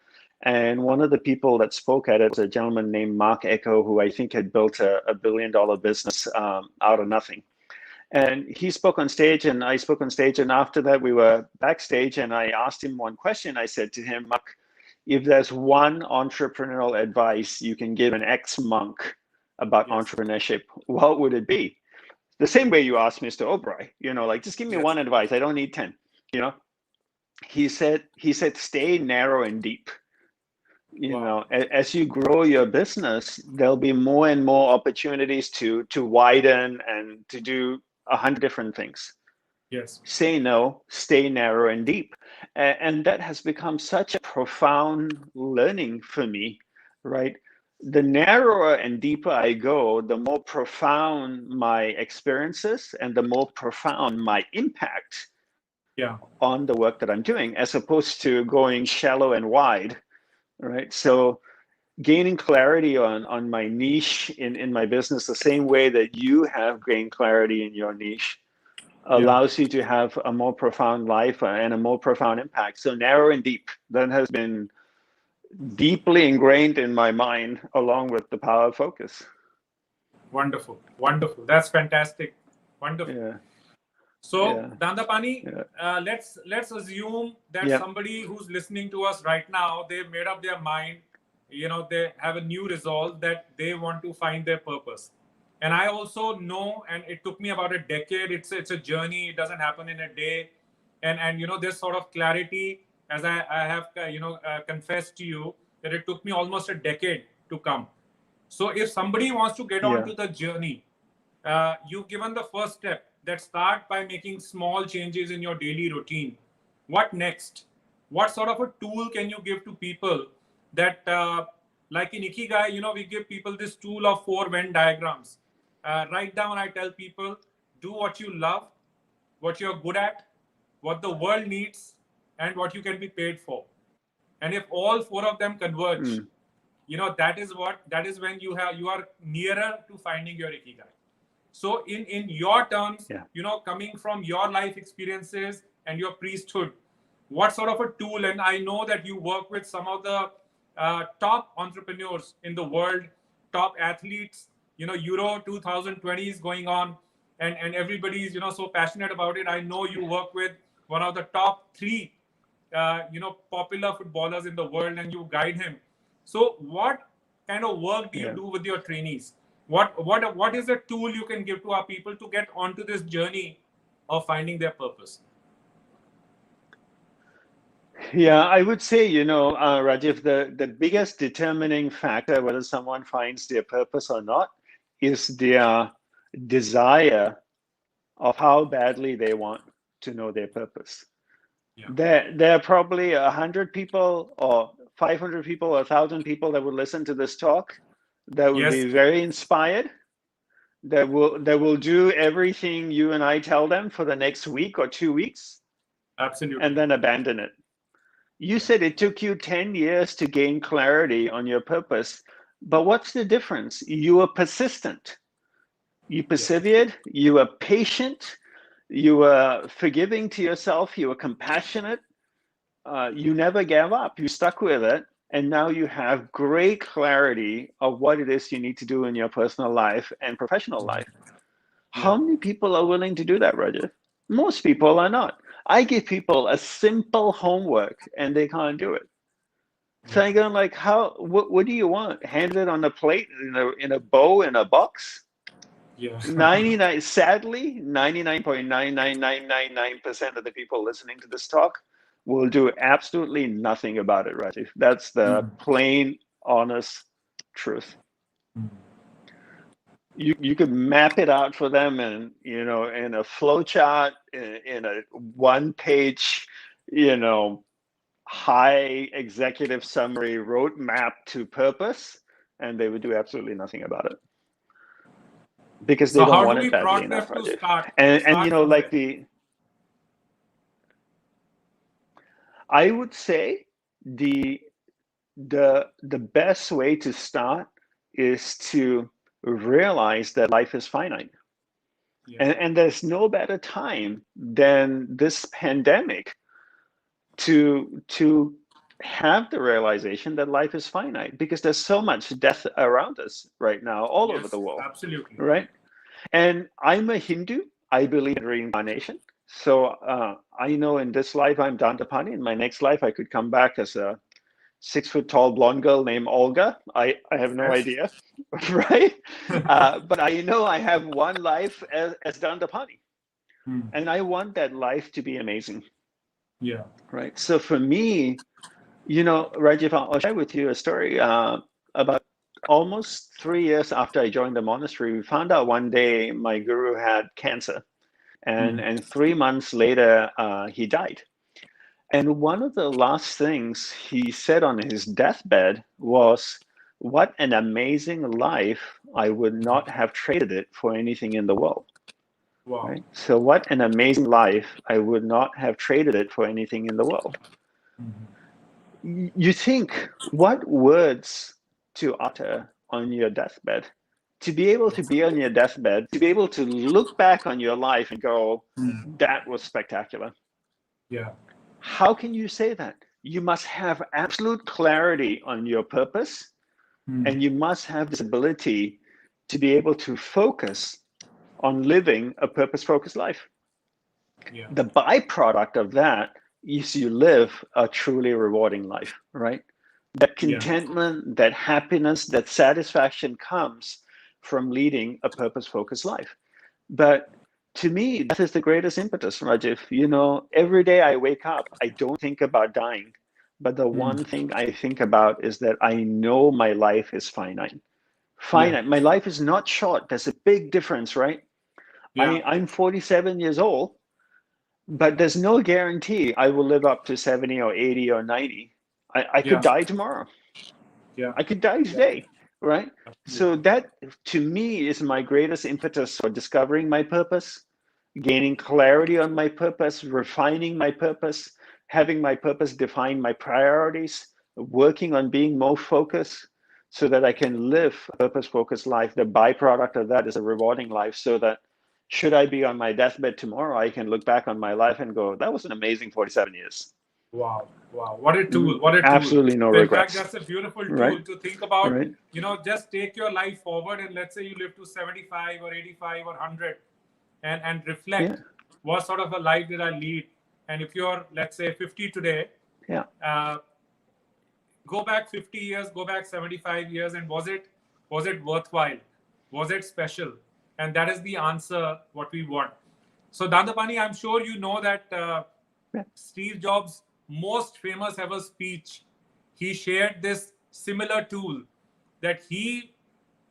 Speaker 2: And one of the people that spoke at it was a gentleman named Mark Echo, who I think had built a billion-dollar business out of nothing. And he spoke on stage, and I spoke on stage. And after that, we were backstage, and I asked him one question. I said to him, Mark, if there's one entrepreneurial advice you can give an ex-monk about
Speaker 1: Yes.
Speaker 2: entrepreneurship, what would it be? The same way you asked Mr. Oberoi, like just give me
Speaker 1: Yes.
Speaker 2: one advice. I don't need 10. You know, he said, stay narrow and deep.
Speaker 1: Wow.
Speaker 2: As you grow your business, there'll be more and more opportunities to widen and to do 100 different things.
Speaker 1: Yes.
Speaker 2: Say no, stay narrow and deep. And that has become such a profound learning for me, right? The narrower and deeper I go, the more profound my experiences and the more profound my impact
Speaker 1: Yeah.
Speaker 2: on the work that I'm doing, as opposed to going shallow and wide, right? So gaining clarity on my niche in my business, the same way that you have gained clarity in your niche,
Speaker 1: Yeah.
Speaker 2: allows you to have a more profound life and a more profound impact. So narrow and deep, that has been deeply ingrained in my mind, along with the power of focus.
Speaker 1: Wonderful. Wonderful. That's fantastic. Wonderful.
Speaker 2: Yeah,
Speaker 1: So,
Speaker 2: yeah,
Speaker 1: Dandapani,
Speaker 2: yeah,
Speaker 1: let's assume that
Speaker 2: yeah,
Speaker 1: somebody who's listening to us right now, they've made up their mind. They have a new resolve that they want to find their purpose. And I also know, and it took me about a decade. It's a journey. It doesn't happen in a day. And this sort of clarity, as I have confessed to you, that it took me almost a decade to come. So if somebody wants to get
Speaker 2: yeah.
Speaker 1: onto the journey, you've given the first step, that start by making small changes in your daily routine. What next? What sort of a tool can you give to people that, like in Ikigai, we give people this tool of 4 Venn diagrams. Write down, I tell people, do what you love, what you're good at, what the world needs, and what you can be paid for. And if all 4 of them converge,
Speaker 2: Mm,
Speaker 1: that is when you are nearer to finding your Ikigai. So in your terms,
Speaker 2: yeah,
Speaker 1: coming from your life experiences and your priesthood, what sort of a tool? And I know that you work with some of the top entrepreneurs in the world, top athletes. Euro 2020 is going on, and everybody is so passionate about it. I know you work with one of the top three popular footballers in the world, and you guide him. So what kind of work do you
Speaker 2: yeah.
Speaker 1: do with your trainees? What is a tool you can give to our people to get onto this journey of finding their purpose?
Speaker 2: Yeah, I would say, Rajiv, the biggest determining factor whether someone finds their purpose or not is their desire of how badly they want to know their purpose.
Speaker 1: Yeah.
Speaker 2: There are probably 100 people or 500 people or 1,000 people that would listen to this talk that would
Speaker 1: Yes.
Speaker 2: be very inspired, that will do everything you and I tell them for the next week or 2 weeks, and
Speaker 1: Absolutely.
Speaker 2: then abandon it. You
Speaker 1: Yeah.
Speaker 2: said it took you 10 years to gain clarity on your purpose, but what's the difference? You were persistent, you
Speaker 1: Yes.
Speaker 2: persevered, you were patient, you were forgiving to yourself, you were compassionate, you never gave up, you stuck with it, and now you have great clarity of what it is you need to do in your personal life and professional life.
Speaker 1: Yeah.
Speaker 2: How many people are willing to do that, Roger? Most people are not. I give people a simple homework and they can't do it. So I'm going like, what do you want? Handed it on a plate in a bow in a box?
Speaker 1: Yeah.
Speaker 2: 99, sadly, 99.99999% of the people listening to this talk will do absolutely nothing about it, Rajiv. That's the plain, honest truth. You could map it out for them in a flow chart, in a one page, you know high executive summary roadmap to purpose, and they would do absolutely nothing about it because they
Speaker 1: So
Speaker 2: don't
Speaker 1: how do
Speaker 2: want it
Speaker 1: we
Speaker 2: badly
Speaker 1: prod
Speaker 2: enough,
Speaker 1: them to
Speaker 2: Rajiv.
Speaker 1: start
Speaker 2: And you
Speaker 1: start
Speaker 2: know,
Speaker 1: somewhere?
Speaker 2: like I would say the the best way to start is to realize that life is finite.
Speaker 1: Yeah.
Speaker 2: And there's no better time than this pandemic to have the realization that life is finite, because there's so much death around us right now all over the
Speaker 1: Yes,
Speaker 2: world,
Speaker 1: absolutely.
Speaker 2: right? And I'm a Hindu. I believe in reincarnation. So I know in this life I'm Dandapani. In my next life I could come back as a 6 foot tall blonde girl named Olga. I have no
Speaker 1: Yes.
Speaker 2: idea, right? But I know I have one life as Dandapani,
Speaker 1: Hmm.
Speaker 2: and I want that life to be amazing,
Speaker 1: Yeah.
Speaker 2: right? So for me, you know, Rajiv, I'll share with you a story. About almost 3 years after I joined the monastery, we found out one day my guru had cancer,
Speaker 1: Hmm.
Speaker 2: and 3 months later, he died. And one of the last things he said on his deathbed was, "What an amazing life! I would not have traded it for anything in the world."
Speaker 1: Wow.
Speaker 2: Right? So, what an amazing life! I would not have traded it for anything in the world.
Speaker 1: Hmm.
Speaker 2: You think what words to utter on your deathbed? To be able to be on your deathbed, to be able to look back on your life and go,
Speaker 1: Hmm.
Speaker 2: "That was spectacular."
Speaker 1: Yeah.
Speaker 2: How can you say that? You must have absolute clarity on your purpose,
Speaker 1: Hmm.
Speaker 2: and you must have this ability to be able to focus on living a purpose focused life.
Speaker 1: Yeah.
Speaker 2: The byproduct of that is you live a truly rewarding life, right? That
Speaker 1: Yeah.
Speaker 2: contentment, that happiness, that satisfaction comes from leading a purpose focused life. But to me, that is the greatest impetus, Rajiv. You know, every day I wake up, I don't think about dying. But the
Speaker 1: Hmm.
Speaker 2: one thing I think about is that I know my life is finite.
Speaker 1: Yeah.
Speaker 2: Finite. My life is not short. There's a big difference, right?
Speaker 1: Yeah.
Speaker 2: I'm 47 years old, but there's no guarantee I will live up to 70 or 80 or 90. I could
Speaker 1: Yeah.
Speaker 2: die tomorrow.
Speaker 1: Yeah.
Speaker 2: I could die
Speaker 1: Yeah.
Speaker 2: today, right? So
Speaker 1: Absolutely.
Speaker 2: that to me is my greatest impetus for discovering my purpose, gaining clarity on my purpose, refining my purpose, having my purpose define my priorities, working on being more focused so that I can live a purpose focused life. The byproduct of that is a rewarding life, so that should I be on my deathbed tomorrow, I can look back on my life and go, that was an amazing 47 years.
Speaker 1: Wow. Wow. What a tool. What a tool.
Speaker 2: Absolutely no
Speaker 1: So in fact,
Speaker 2: regrets,
Speaker 1: that's a beautiful
Speaker 2: right?
Speaker 1: tool to think about.
Speaker 2: Right?
Speaker 1: Just take your life forward and let's say you live to 75 or 85 or 100 and
Speaker 2: Yeah,
Speaker 1: reflect what sort of a life did I lead. And if you're, let's say, 50 today,
Speaker 2: yeah,
Speaker 1: uh, go back 50 years, go back 75 years, and was it worthwhile? Was it special? And that is the answer what we want. So Dandapani, I'm sure you know that
Speaker 2: yeah.
Speaker 1: Steve Jobs' most famous ever speech, he shared this similar tool that he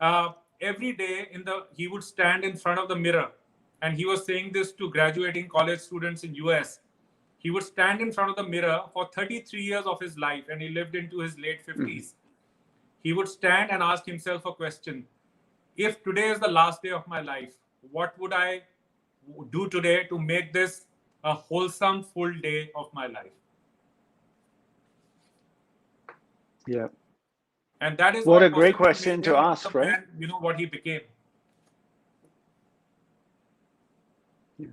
Speaker 1: uh, every day he would stand in front of the mirror, and he was saying this to graduating college students in US. He would stand in front of the mirror for 33 years of his life, and he lived into his late
Speaker 2: Mhm.
Speaker 1: 50s. He would stand and ask himself a question: if today is the last day of my life, what would I do today to make this a wholesome full day of my life?
Speaker 2: Yeah.
Speaker 1: And that is
Speaker 2: What a
Speaker 1: what
Speaker 2: great
Speaker 1: possibly
Speaker 2: question
Speaker 1: made
Speaker 2: to
Speaker 1: him the
Speaker 2: ask, right?
Speaker 1: man, what he became.
Speaker 2: Yeah.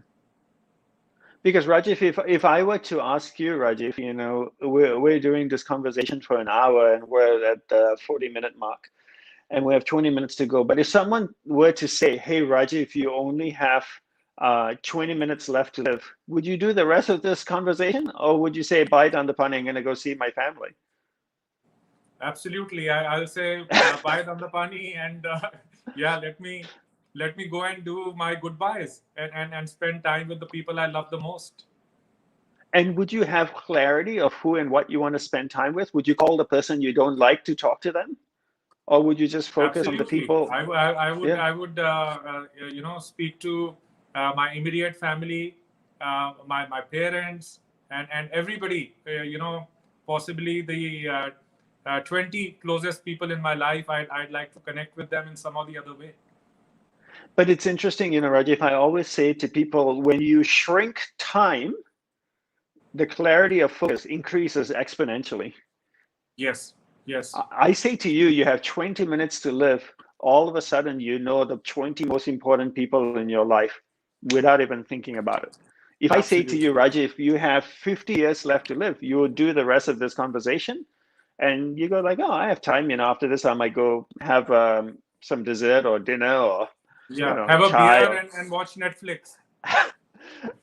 Speaker 2: Because Rajiv, if I were to ask you, Rajiv, you know, we're doing this conversation for an hour and we're at the 40-minute mark and we have 20 minutes to go. But if someone were to say, "Hey, Rajiv, you only have 20 minutes left to live," would you do the rest of this conversation, or would you say, "Bye, Dandapani, I'm going to go see my family"?
Speaker 1: Absolutely, I'll say bye, Dandapani, and yeah, let me go and do my goodbyes and spend time with the people I love the most.
Speaker 2: And would you have clarity of who and what you want to spend time with? Would you call the person you don't like to talk to them? Or would you just focus on the
Speaker 1: Absolutely,
Speaker 2: people?
Speaker 1: I would
Speaker 2: Yeah.
Speaker 1: speak to my immediate family, my parents, and everybody. possibly the 20 closest people in my life. I'd like to connect with them in some or the other way.
Speaker 2: But it's interesting, Rajiv, I always say to people, when you shrink time, the clarity of focus increases exponentially.
Speaker 1: Yes, yes.
Speaker 2: I say to you, you have 20 minutes to live. All of a sudden, you know the 20 most important people in your life without even thinking about it. If I say to you,
Speaker 1: Absolutely.
Speaker 2: Rajiv, you have 50 years left to live, you will do the rest of this conversation, and you go like, oh, I have time. After this, I might go have some dessert or dinner or
Speaker 1: Yeah, have a
Speaker 2: chai.
Speaker 1: beer and watch Netflix.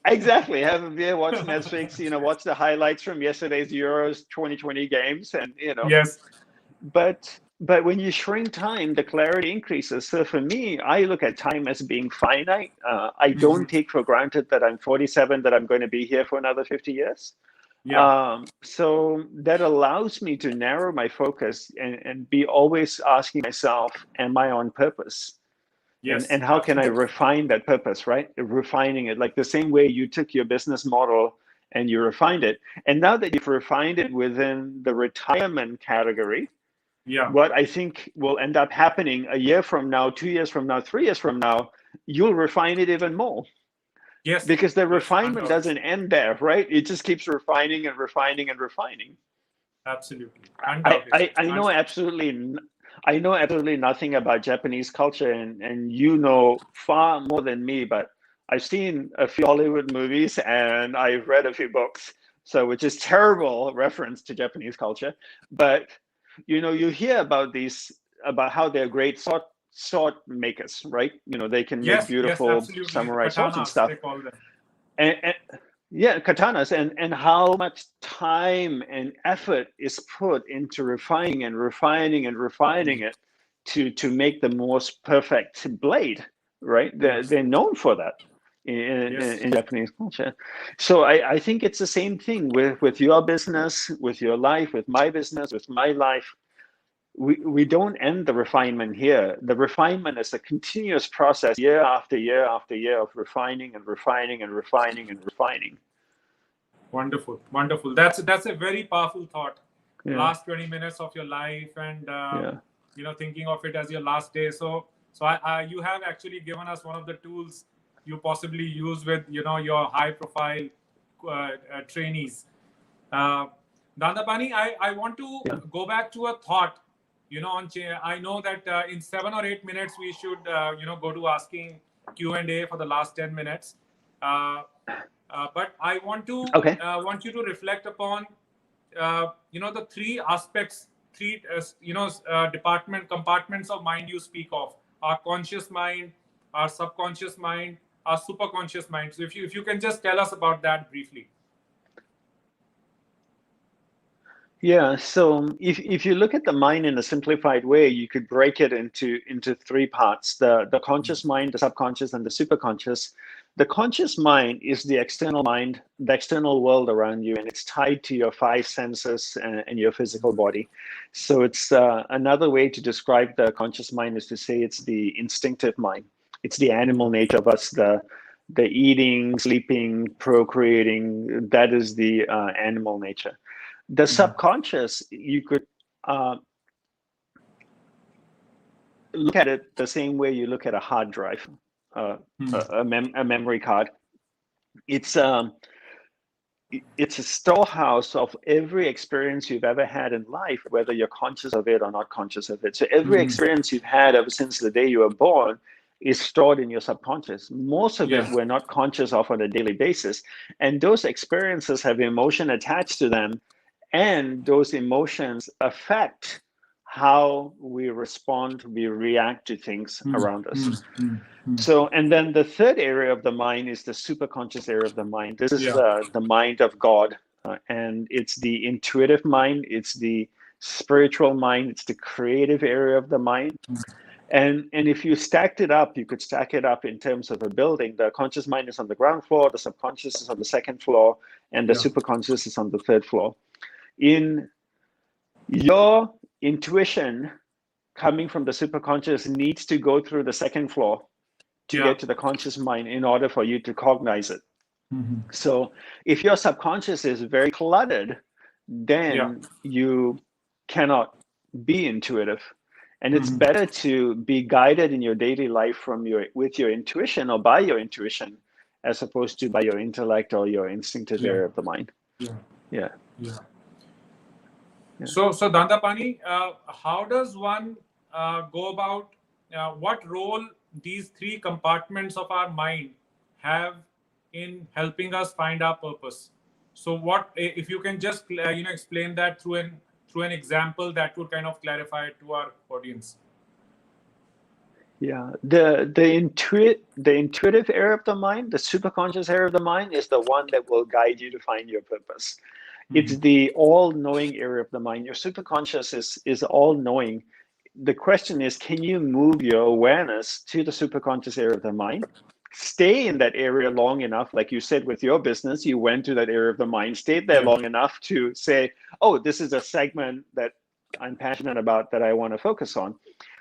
Speaker 2: Exactly. Have a beer, watch Netflix, watch the highlights from yesterday's Euros 2020 games, and
Speaker 1: Yes.
Speaker 2: But when you shrink time, the clarity increases. So for me, I look at time as being finite. I don't take for granted that I'm 47, that I'm going to be here for another 50 years.
Speaker 1: Yeah.
Speaker 2: So that allows me to narrow my focus and be always asking myself, am I on purpose?
Speaker 1: Yes.
Speaker 2: And how can I
Speaker 1: Absolutely.
Speaker 2: refine that purpose, right? Refining it, like the same way you took your business model and you refined it. And now that you've refined it within the retirement category,
Speaker 1: Yeah.
Speaker 2: what I think will end up happening a year from now, 2 years from now, 3 years from now, you'll refine it even more.
Speaker 1: Yes.
Speaker 2: Because the
Speaker 1: Yes.
Speaker 2: refinement
Speaker 1: Undoubtedly.
Speaker 2: doesn't end there, right? It just keeps refining and refining and refining.
Speaker 1: Absolutely.
Speaker 2: I,
Speaker 1: Undoubtedly.
Speaker 2: I, I know absolutely I know absolutely nothing about Japanese culture, and you know far more than me, but I've seen a few Hollywood movies and I've read a few books, so which is terrible reference to Japanese culture. But you hear about how they're great sword makers, right? They can make
Speaker 1: Yes. Yes.
Speaker 2: beautiful
Speaker 1: Absolutely. The
Speaker 2: samurai swords and
Speaker 1: katanas,
Speaker 2: stuff.
Speaker 1: they call them.
Speaker 2: And yeah, katanas, and how much time and effort is put into refining and refining and refining it to make the most perfect blade, right?
Speaker 1: Yes.
Speaker 2: They're known for that
Speaker 1: Yes.
Speaker 2: in Japanese culture. So I think it's the same thing with your business, with your life, with my business, with my life. We don't end the refinement here. The refinement is a continuous process, year after year after year, of refining and refining and refining and refining.
Speaker 1: Wonderful. Wonderful. That's a very powerful thought.
Speaker 2: Yeah,
Speaker 1: Last 20 minutes of your life, and
Speaker 2: yeah,
Speaker 1: thinking of it as your last day. So you have actually given us one of the tools you possibly use with your high profile trainees. uh, Dandapani, I want to
Speaker 2: yeah.
Speaker 1: go back to a thought. I know that in 7 or 8 minutes we should go to asking Q&A for the last 10 minutes. uh, but I
Speaker 2: Okay.
Speaker 1: want you to reflect upon the three aspects, three compartments of mind you speak of: our conscious mind, our subconscious mind, our superconscious mind. So if you can just tell us about that briefly.
Speaker 2: Yeah. So if you look at the mind in a simplified way, you could break it into three parts: the conscious mind, the subconscious, and the superconscious. The conscious mind is the external mind, the external world around you, and it's tied to your five senses and your physical body. So it's another way to describe the conscious mind is to say it's the instinctive mind. It's the animal nature of us, the eating, sleeping, procreating. That is the animal nature. The subconscious, you could uh, look at it the same way you look at a hard drive, uh, a memory card. It's um, it's a storehouse of every experience you've ever had in life, whether you're conscious of it or not conscious of it. So every experience you've had ever since the day you were born is stored in your subconscious. Most of it
Speaker 1: Yeah.
Speaker 2: we're not conscious of on a daily basis. And those experiences have emotion attached to them. And those emotions affect how we respond, we react to things around us. So, and then the third area of the mind is the superconscious area of the mind. This is
Speaker 1: Yeah.
Speaker 2: the mind of God, and it's the intuitive mind, it's the spiritual mind, it's the creative area of the mind. And if you stacked it up, you could stack it up in terms of a building. The conscious mind is on the ground floor, the subconscious is on the second floor, and the
Speaker 1: Yeah.
Speaker 2: superconscious is on the third floor. In your intuition coming from the superconscious needs to go through the second floor to
Speaker 1: Yeah.
Speaker 2: get to the conscious mind in order for you to cognize it. So if your subconscious is very cluttered, then you cannot be intuitive. And it's
Speaker 1: Mhm.
Speaker 2: better to be guided in your daily life with your intuition or by your intuition, as opposed to by your intellect or your instinctive
Speaker 1: Yeah.
Speaker 2: area of the mind.
Speaker 1: Yeah.
Speaker 2: Yeah.
Speaker 1: Yeah.
Speaker 2: Yeah.
Speaker 1: So Dandapani, how does one go about what role these three compartments of our mind have in helping us find our purpose? So, if you can just explain that through an example that would kind of clarify it to our audience.
Speaker 2: Yeah, the intuitive area of the mind, the superconscious area of the mind, is the one that will guide you to find your purpose. It's the all-knowing area of the mind. Your superconscious is all-knowing. The question is, can you move your awareness to the superconscious area of the mind? Stay in that area long enough, like you said with your business, you went to that area of the mind, stayed there
Speaker 1: Yeah.
Speaker 2: long enough to say, oh, this is a segment that I'm passionate about that I want to focus on.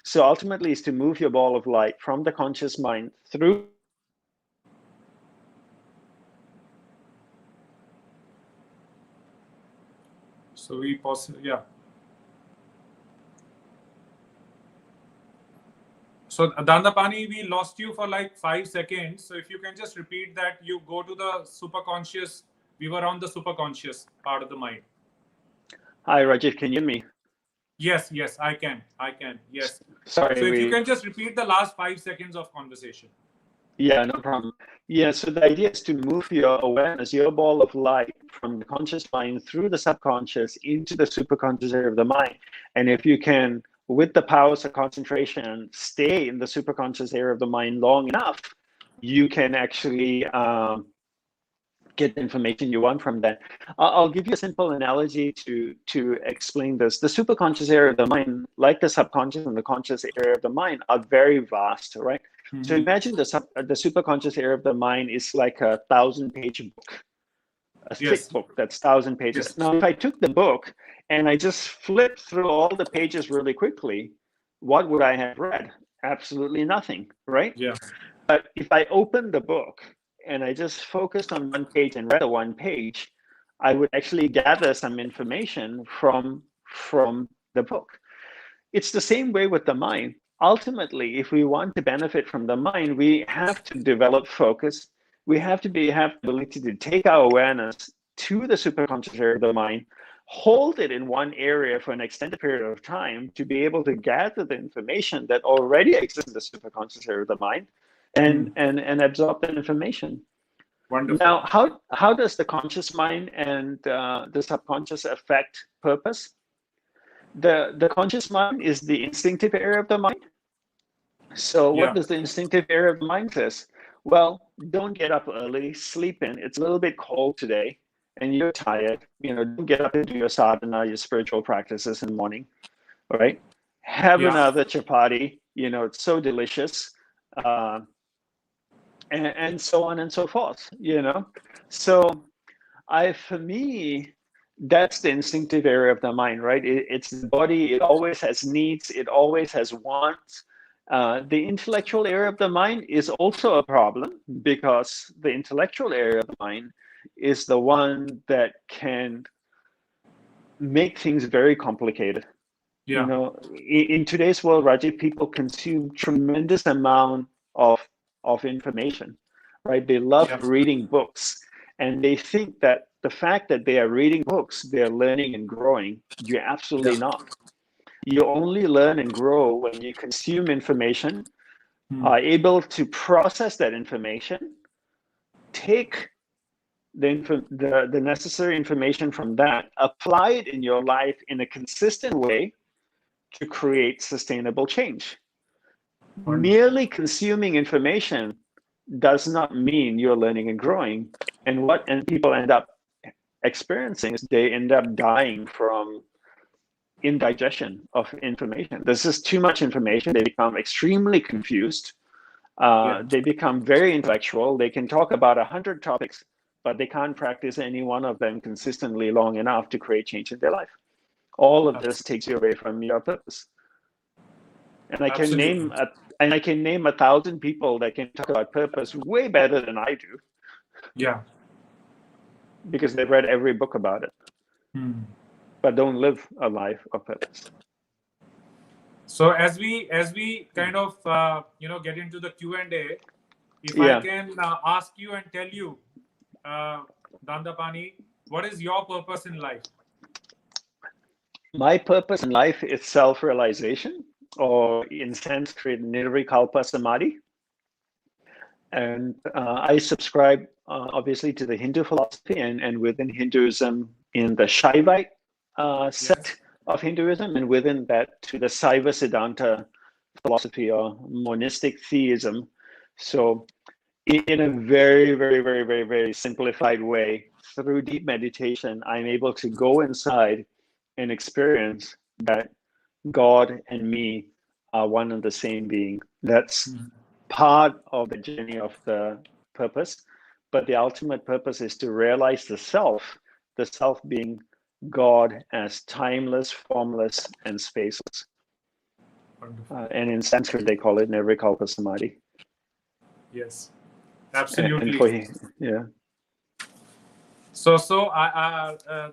Speaker 2: So ultimately, is to move your ball of light from the conscious mind through
Speaker 1: So we possibly, yeah. So Dandapani, we lost you for like 5 seconds. So if you can just repeat that, you go to the superconscious. We were on the superconscious part of the mind.
Speaker 2: Hi, Rajiv, can you hear me?
Speaker 1: Yes, yes, I can. I can. Yes. So
Speaker 2: Sorry,
Speaker 1: if you can just repeat the last 5 seconds of conversation.
Speaker 2: yeah, no problem. Yeah, so the idea is to move your awareness, your ball of light from the conscious mind through the subconscious into the superconscious area of the mind. And if you can, with the powers of concentration, stay in the superconscious area of the mind long enough, you can actually get the information you want from that. I'll give you a simple analogy to explain this. The superconscious area of the mind, like the subconscious and the conscious area of the mind, are very vast, right? So imagine the superconscious area of the mind is like a 1,000-page book, a thick
Speaker 1: Yes.
Speaker 2: book that's 1,000 pages.
Speaker 1: Yes.
Speaker 2: Now, if I took the book and I just flipped through all the pages really quickly, what would I have read? Absolutely nothing, right?
Speaker 1: Yeah.
Speaker 2: But if I opened the book and I just focused on one page and read the one page, I would actually gather some information from the book. It's the same way with the mind. Ultimately, if we want to benefit from the mind, we have to develop focus. We have to have the ability to take our awareness to the superconscious area of the mind, hold it in one area for an extended period of time to be able to gather the information that already exists in the superconscious area of the mind and absorb that information.
Speaker 1: Wonderful.
Speaker 2: Now, how does the conscious mind and the subconscious affect purpose? The conscious mind is the instinctive area of the mind. So what
Speaker 1: Yeah.
Speaker 2: does the instinctive area of the mind says? Well, don't get up early, sleep in. It's a little bit cold today and you're tired. Don't get up and do your sadhana, your spiritual practices in the morning. All right. Have
Speaker 1: Yeah.
Speaker 2: another chapati. It's so delicious. And so on and so forth. So for me, that's the instinctive area of the mind, right? It's the body. It always has needs. It always has wants. The intellectual area of the mind is also a problem because the intellectual area of the mind is the one that can make things very complicated.
Speaker 1: Yeah.
Speaker 2: In today's world, Rajiv, people consume tremendous amount of information, right? They love
Speaker 1: Yeah.
Speaker 2: reading books, and they think that the fact that they are reading books, they're learning and growing. You're absolutely
Speaker 1: Yeah.
Speaker 2: not. You only learn and grow when you consume information,
Speaker 1: Hmm.
Speaker 2: are able to process that information, take the necessary information from that, apply it in your life in a consistent way to create sustainable change.
Speaker 1: Wonderful.
Speaker 2: Merely consuming information does not mean you're learning and growing. And people end up experiencing is they end up dying from indigestion of information. There's just too much information. They become extremely confused.
Speaker 1: Yeah.
Speaker 2: They become very intellectual. They can talk about 100 topics, but they can't practice any one of them consistently long enough to create change in their life. All of this takes you away from your purpose. And
Speaker 1: Absolutely.
Speaker 2: I can name 1,000 people that can talk about purpose way better than I do
Speaker 1: Yeah.
Speaker 2: because they've read every book about it.
Speaker 1: Hmm.
Speaker 2: but don't live a life of purpose.
Speaker 1: So as we kind of get into the Q&A, if I
Speaker 2: Yeah.
Speaker 1: can ask you and tell you, Dandapani, what is your purpose in life?
Speaker 2: My purpose in life is self-realization, or in Sanskrit, nirvikalpa samadhi. And I subscribe, obviously, to the Hindu philosophy, and within Hinduism, in the Shaivite
Speaker 1: Yes.
Speaker 2: sect of Hinduism, and within that, to the Saiva Siddhanta philosophy, or monistic theism. So, in a very, very, very, very, very simplified way, through deep meditation, I'm able to go inside and experience that God and me are one and the same being. That's
Speaker 1: Mhm.
Speaker 2: part of the journey of the purpose, but the ultimate purpose is to realize the self being God as timeless, formless, and spaceless.
Speaker 1: Wonderful.
Speaker 2: And in Sanskrit, they call it nirvikalpa samadhi.
Speaker 1: Yes,
Speaker 2: And
Speaker 1: absolutely.
Speaker 2: for yeah,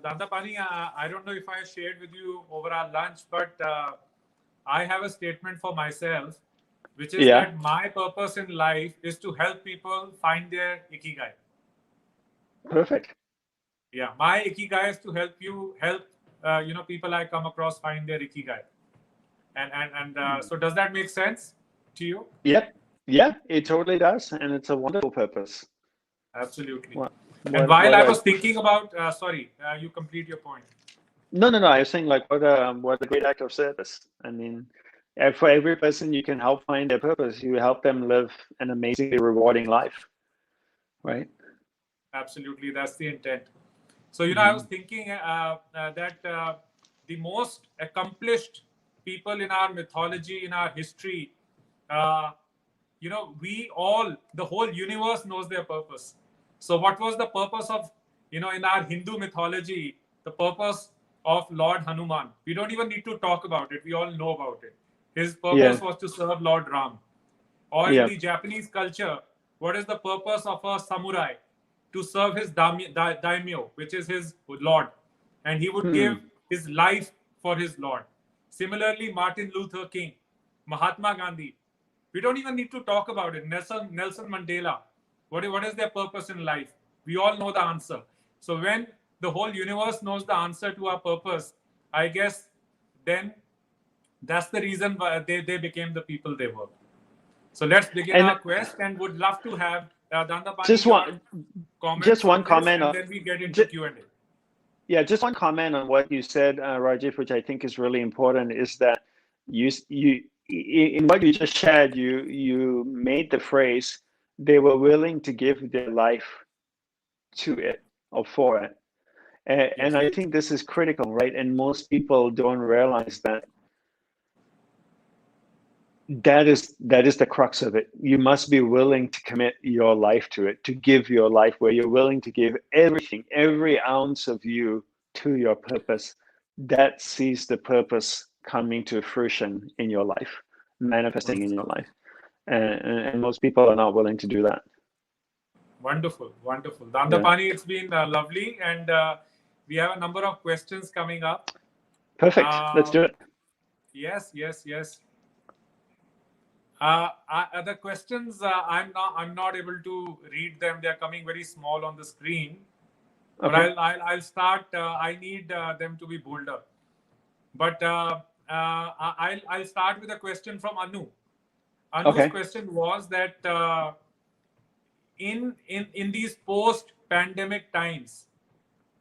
Speaker 1: Dandapani, I don't know if I shared with you over our lunch, but I have a statement for myself, which is
Speaker 2: yeah,
Speaker 1: that my purpose in life is to help people find their ikigai.
Speaker 2: perfect.
Speaker 1: Yeah, my ikigai is to help people I come across find their ikigai. And so does that make sense to you?
Speaker 2: Yep, yeah, it totally does, and it's a wonderful purpose.
Speaker 1: Absolutely.
Speaker 2: What
Speaker 1: And while
Speaker 2: what
Speaker 1: I
Speaker 2: a
Speaker 1: was thinking about, you complete your point.
Speaker 2: no. I was saying, like, what a great act of service. I mean, for every person you can help find their purpose, you help them live an amazingly rewarding life, right?
Speaker 1: Absolutely, that's the intent. So, I was
Speaker 2: Mhm.
Speaker 1: thinking that the most accomplished people in our mythology, in our history, uh, the whole universe knows their purpose. So, what was the purpose of, in our Hindu mythology, the purpose of Lord Hanuman? We don't even need to talk about it. We all know about it. His
Speaker 2: Yeah,
Speaker 1: purpose was to serve Lord Ram. Or in
Speaker 2: yeah,
Speaker 1: the Japanese culture, what is the purpose of a samurai? To serve his daimyo, which is his lord. And he would give
Speaker 2: hmm.
Speaker 1: his life for his lord. Similarly, Martin Luther King, Mahatma Gandhi. We don't even need to talk about it. Nelson Mandela. What is their purpose in life? We all know the answer. So when the whole universe knows the answer to our purpose, I guess then that's the reason why they became the people they were. So let's begin
Speaker 2: And
Speaker 1: our quest and would love to have Dandapani
Speaker 2: just
Speaker 1: your
Speaker 2: one,
Speaker 1: comments
Speaker 2: just one
Speaker 1: on this,
Speaker 2: comment
Speaker 1: and
Speaker 2: on,
Speaker 1: then we get into
Speaker 2: just,
Speaker 1: Q&A.
Speaker 2: yeah, just one comment on what you said, Rajiv, which I think is really important, is that you in what you just shared, you made the phrase, they were willing to give their life to it or for it. And
Speaker 1: Yes.
Speaker 2: I think this is critical, right? And most people don't realize that that is the crux of it. You must be willing to commit your life to it, to give your life, where you're willing to give everything, every ounce of you to your purpose. That sees the purpose coming to fruition in your life, manifesting in your life. And most people are not willing to do that.
Speaker 1: Wonderful, wonderful.
Speaker 2: Yeah.
Speaker 1: Dandapani, it's been lovely, and we have a number of questions coming up.
Speaker 2: Perfect. Let's
Speaker 1: Uh,
Speaker 2: do it.
Speaker 1: yes, yes, yes. The questions I'm not able to read them. They're coming very small on the screen. But
Speaker 2: Okay.
Speaker 1: I'll start. I need them to be bolder. But I'll start with a question from Anu. Anu's
Speaker 2: Okay.
Speaker 1: question was that in these post-pandemic times,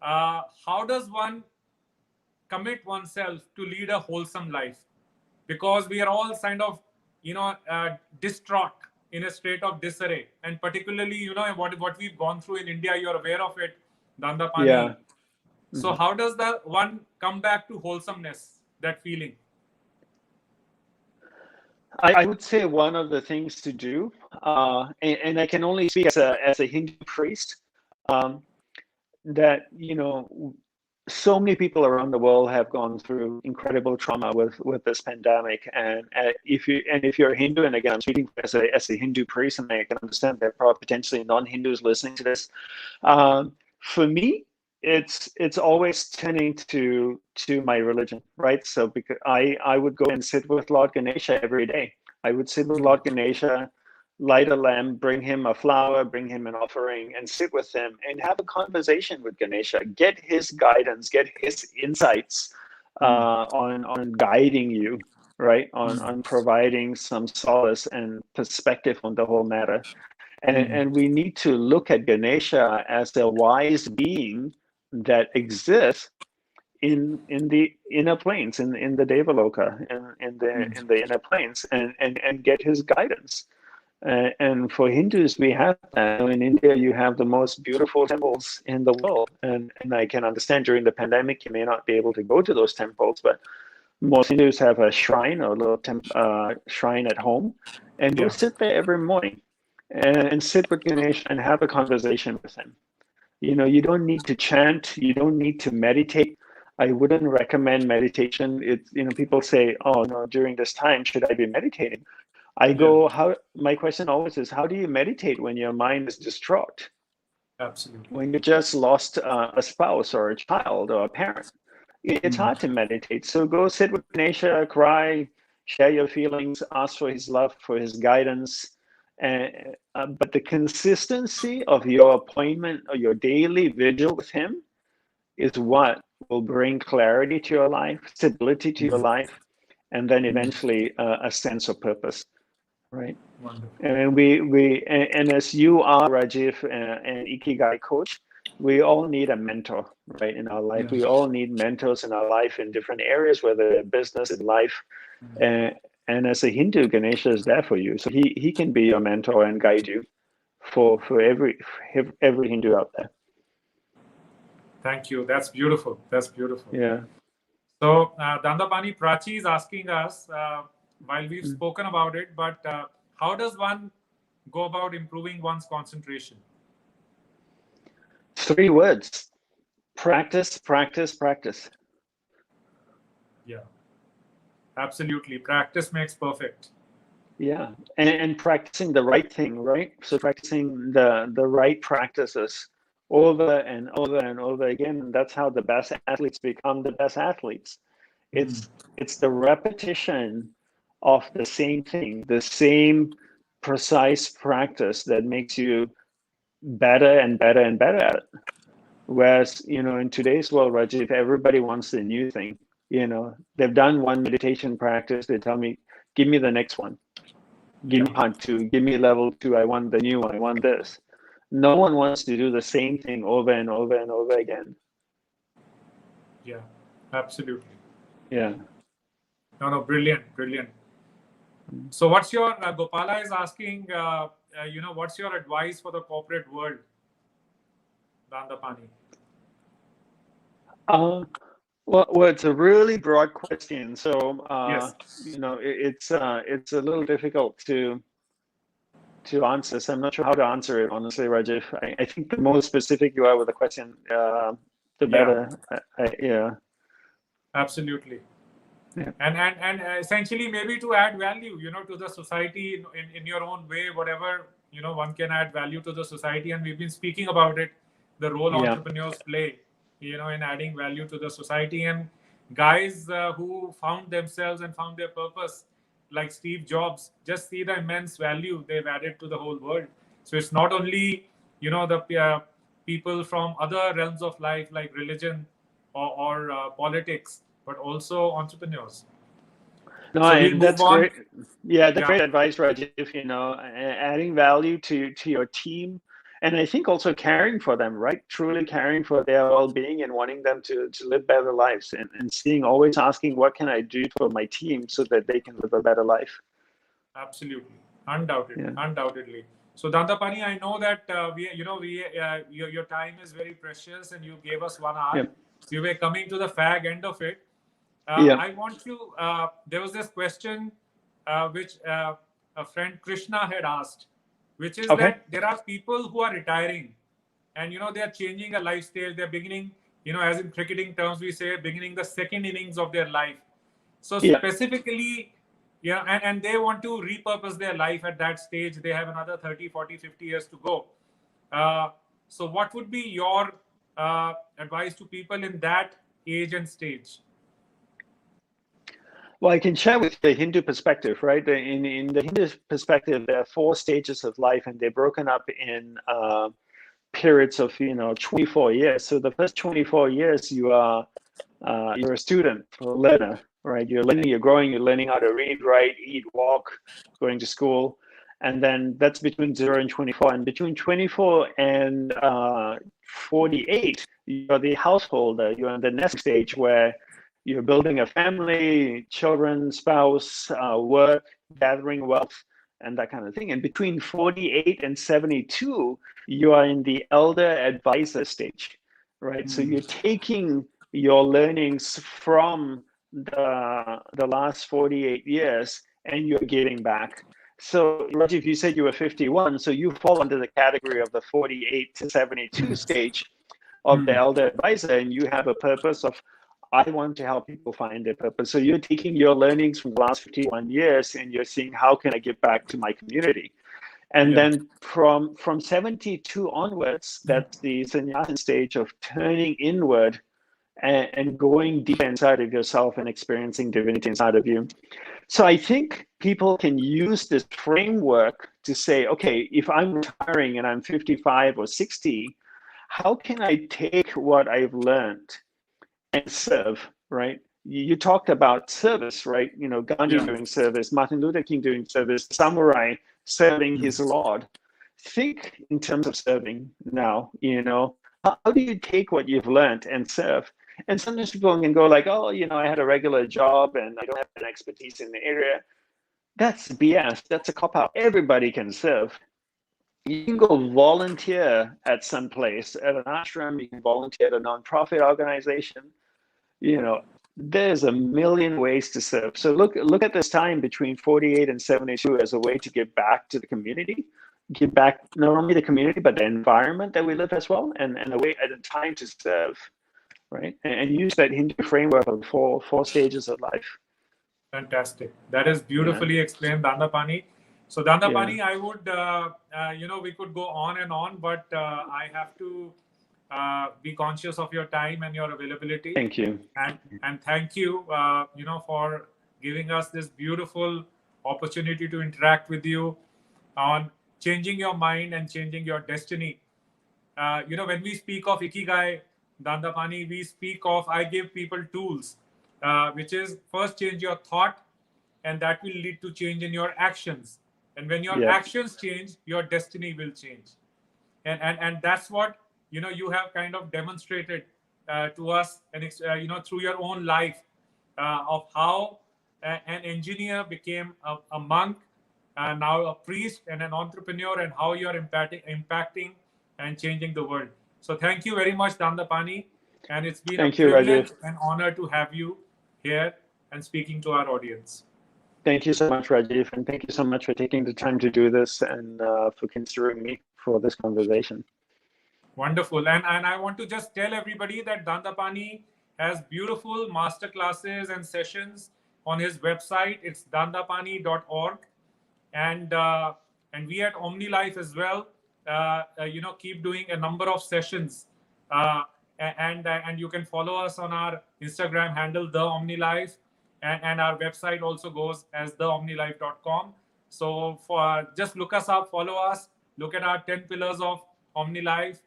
Speaker 1: how does one commit oneself to lead a wholesome life? Because we are all kind of distraught, in a state of disarray, and particularly what we've gone through in India. You're aware of it,
Speaker 2: Yeah.
Speaker 1: Dandapani. So
Speaker 2: Mhm.
Speaker 1: how does the one come back to wholesomeness? That feeling.
Speaker 2: I would say one of the things to do, and I can only speak as a Hindu priest, um, that so many people around the world have gone through incredible trauma with this pandemic, and if you're a Hindu, and again I'm speaking as a Hindu priest, and I can understand there are potentially non-Hindus listening to this. For me, it's always turning to my religion, right? So because I would go and sit with Lord Ganesha every day. I would sit with Lord Ganesha, light a lamp, bring him a flower, bring him an offering, and sit with him and have a conversation with Ganesha. Get his guidance, get his insights on guiding you, right? On providing some solace and perspective on the whole matter. And we need to look at Ganesha as a wise being that exists in the inner planes, in the Devaloka, in the inner planes, and get his guidance. And for Hindus, we have that. In India, you have the most beautiful temples in the world, and I can understand during the pandemic you may not be able to go to those temples, but most Hindus have a shrine or a little shrine at home, and go
Speaker 1: Yeah.
Speaker 2: sit there every morning and sit with Ganesh and have a conversation with him. You don't need to chant, you don't need to meditate. I wouldn't recommend meditation. People say, oh no, during this time, should I be meditating? I
Speaker 1: Yeah.
Speaker 2: go, my question always is, how do you meditate when your mind is distraught?
Speaker 1: Absolutely.
Speaker 2: When you just lost a spouse or a child or a parent? It's hard to meditate. So go sit with Ganesha, cry, share your feelings, ask for his love, for his guidance. But the consistency of your appointment or your daily vigil with him is what will bring clarity to your life, stability to your life, and then eventually a sense of purpose, right?
Speaker 1: Wonderful.
Speaker 2: And as you are, Rajiv, an Ikigai coach, we all need a mentor, right, in our life.
Speaker 1: Yeah.
Speaker 2: We all need mentors in our life in different areas, whether in business, in life. Uh, and as a Hindu, Ganesha is there for you. So he can be your mentor and guide you for every Hindu out there.
Speaker 1: Thank you. That's beautiful. That's beautiful.
Speaker 2: Yeah.
Speaker 1: So, Dandapani Prachi is asking us, while we've spoken about it, but how does one go about improving one's concentration?
Speaker 2: 3 words: practice, practice, practice.
Speaker 1: Yeah, absolutely. Practice makes perfect.
Speaker 2: Yeah, and practicing the right thing, right? So practicing the right practices over and over and over again. That's how the best athletes become the best athletes. It's the repetition of the same thing, the same precise practice that makes you better and better and better at it. Whereas, in today's world, Rajiv, everybody wants the new thing. They've done one meditation practice. They tell me, give me the next one. Give me
Speaker 1: Yeah,
Speaker 2: part 2. Give me level 2. I want the new one. I want this. No one wants to do the same thing over and over and over again.
Speaker 1: yeah, absolutely.
Speaker 2: Yeah.
Speaker 1: No, no, brilliant, brilliant. So, what's your Gopala is asking? What's your advice for the corporate world, Dandapani?
Speaker 2: Well, it's a really broad question. So,
Speaker 1: Yes.
Speaker 2: it's a little difficult to answer. So I'm not sure how to answer it, honestly, Rajiv. I think the more specific you are with the question, the
Speaker 1: Yeah,
Speaker 2: better. Yeah.
Speaker 1: absolutely.
Speaker 2: Yeah.
Speaker 1: And essentially maybe to add value, to the society in your own way, whatever, one can add value to the society. And we've been speaking about it, the role
Speaker 2: Yeah.
Speaker 1: entrepreneurs play, in adding value to the society. And guys who found themselves and found their purpose, like Steve Jobs, just see the immense value they've added to the whole world. So it's not only, the people from other realms of life like religion or politics, but also entrepreneurs. So
Speaker 2: No,
Speaker 1: we'll move
Speaker 2: that's
Speaker 1: on.
Speaker 2: great. Yeah, that's
Speaker 1: Yeah,
Speaker 2: great advice, Rajiv. Adding value to your team, and I think also caring for them, right? Truly caring for their well-being and wanting them to live better lives, and seeing, always asking, what can I do for my team so that they can live a better life?
Speaker 1: absolutely, undoubtedly,
Speaker 2: Yeah.
Speaker 1: undoubtedly. So Dandapani, I know that your time is very precious, and you gave us 1 hour.
Speaker 2: Yeah.
Speaker 1: We were coming to the fag end of it.
Speaker 2: Yeah.
Speaker 1: I want you. There was this question which a friend Krishna had asked, which is
Speaker 2: Okay.
Speaker 1: that there are people who are retiring, and they are changing a lifestyle. They're beginning, as in cricketing terms, we say beginning the second innings of their life. So
Speaker 2: Yeah.
Speaker 1: specifically, and they want to repurpose their life at that stage. They have another 30, 40, 50 years to go. Uh, so what would be your advice to people in that age and stage?
Speaker 2: Well, I can share with the Hindu perspective, right? In the Hindu perspective, there are four stages of life, and they're broken up in periods of 24 years. So the first 24 years, you're a student or a learner, right? You're learning, you're growing, you're learning how to read, write, eat, walk, going to school, and then that's between 0 and 24. And between 24 and 48, you're the householder. You're in the next stage where you're building a family, children, spouse, work, gathering wealth, and that kind of thing. And between 48 and 72, you are in the elder advisor stage, right? So you're taking your learnings from the last 48 years and you're giving back. So, Rajiv, you said you were 51, so you fall under the category of the 48 to 72 stage of the elder advisor, and you have a purpose of, I want to help people find their purpose. So you're taking your learnings from the last 51 years and you're seeing, how can I give back to my community? And then from 72 onwards, that's the sannyasa stage of turning inward and going deeper inside of yourself and experiencing divinity inside of you. So I think people can use this framework to say, okay, if I'm retiring and I'm 55 or 60, how can I take what I've learned and serve, right? You talked about service, right? Gandhi doing service, Martin Luther King doing service, samurai serving his Lord. Think in terms of serving now, how do you take what you've learned and serve? And sometimes people can go like, oh, I had a regular job and I don't have an expertise in the area. That's BS. That's a cop out. Everybody can serve. You can go volunteer at some place, at an ashram, you can volunteer at a nonprofit organization. There's a million ways to serve. So look at this time between 48 and 72 as a way to give back to the community, give back not only the community, but the environment that we live as well, and a way at a time to serve, right? And use that Hindu framework of four stages of life.
Speaker 1: Fantastic. That is beautifully explained, Dandapani. So, Dandapani, I would, we could go on and on, but I have to be conscious of your time and your availability.
Speaker 2: Thank you.
Speaker 1: And thank you, for giving us this beautiful opportunity to interact with you on changing your mind and changing your destiny. When we speak of Ikigai, Dandapani, we speak of, I give people tools, which is first change your thought, and that will lead to change in your actions. And when your actions change, your destiny will change. And that's what, you have kind of demonstrated to us, and through your own life, of how an engineer became a monk, now a priest and an entrepreneur, and how you're impacting and changing the world. So thank you very much, Dandapani. And it's been a privilege and honor to have you here and speaking to our audience.
Speaker 2: Thank you so much, Rajiv. And thank you so much for taking the time to do this and for considering me for this conversation.
Speaker 1: Wonderful. And I want to just tell everybody that Dandapani has beautiful masterclasses and sessions on his website. It's dandapani.org. And we at OmniLife as well, keep doing a number of sessions. And you can follow us on our Instagram handle, The OmniLife. And our website also goes as theomnilife.com. So just look us up, follow us, look at our 10 pillars of OmniLife.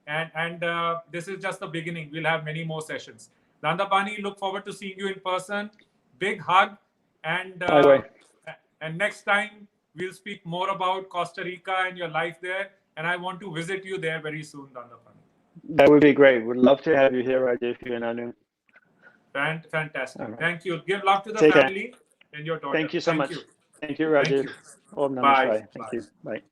Speaker 1: And this is just the beginning. We'll have many more sessions. Dandapani, look forward to seeing you in person. Big hug. And next time, we'll speak more about Costa Rica and your life there. And I want to visit you there very soon, Dandapani.
Speaker 2: That would be great. We'd love to have you here, Rajiv, you and Anu.
Speaker 1: Fantastic. Right. Thank you. Give love to the family and your daughter.
Speaker 2: Thank you so much. Thank you, Rajiv.
Speaker 1: Thank you.
Speaker 2: Om Namah Shivaya. Thank you. Bye.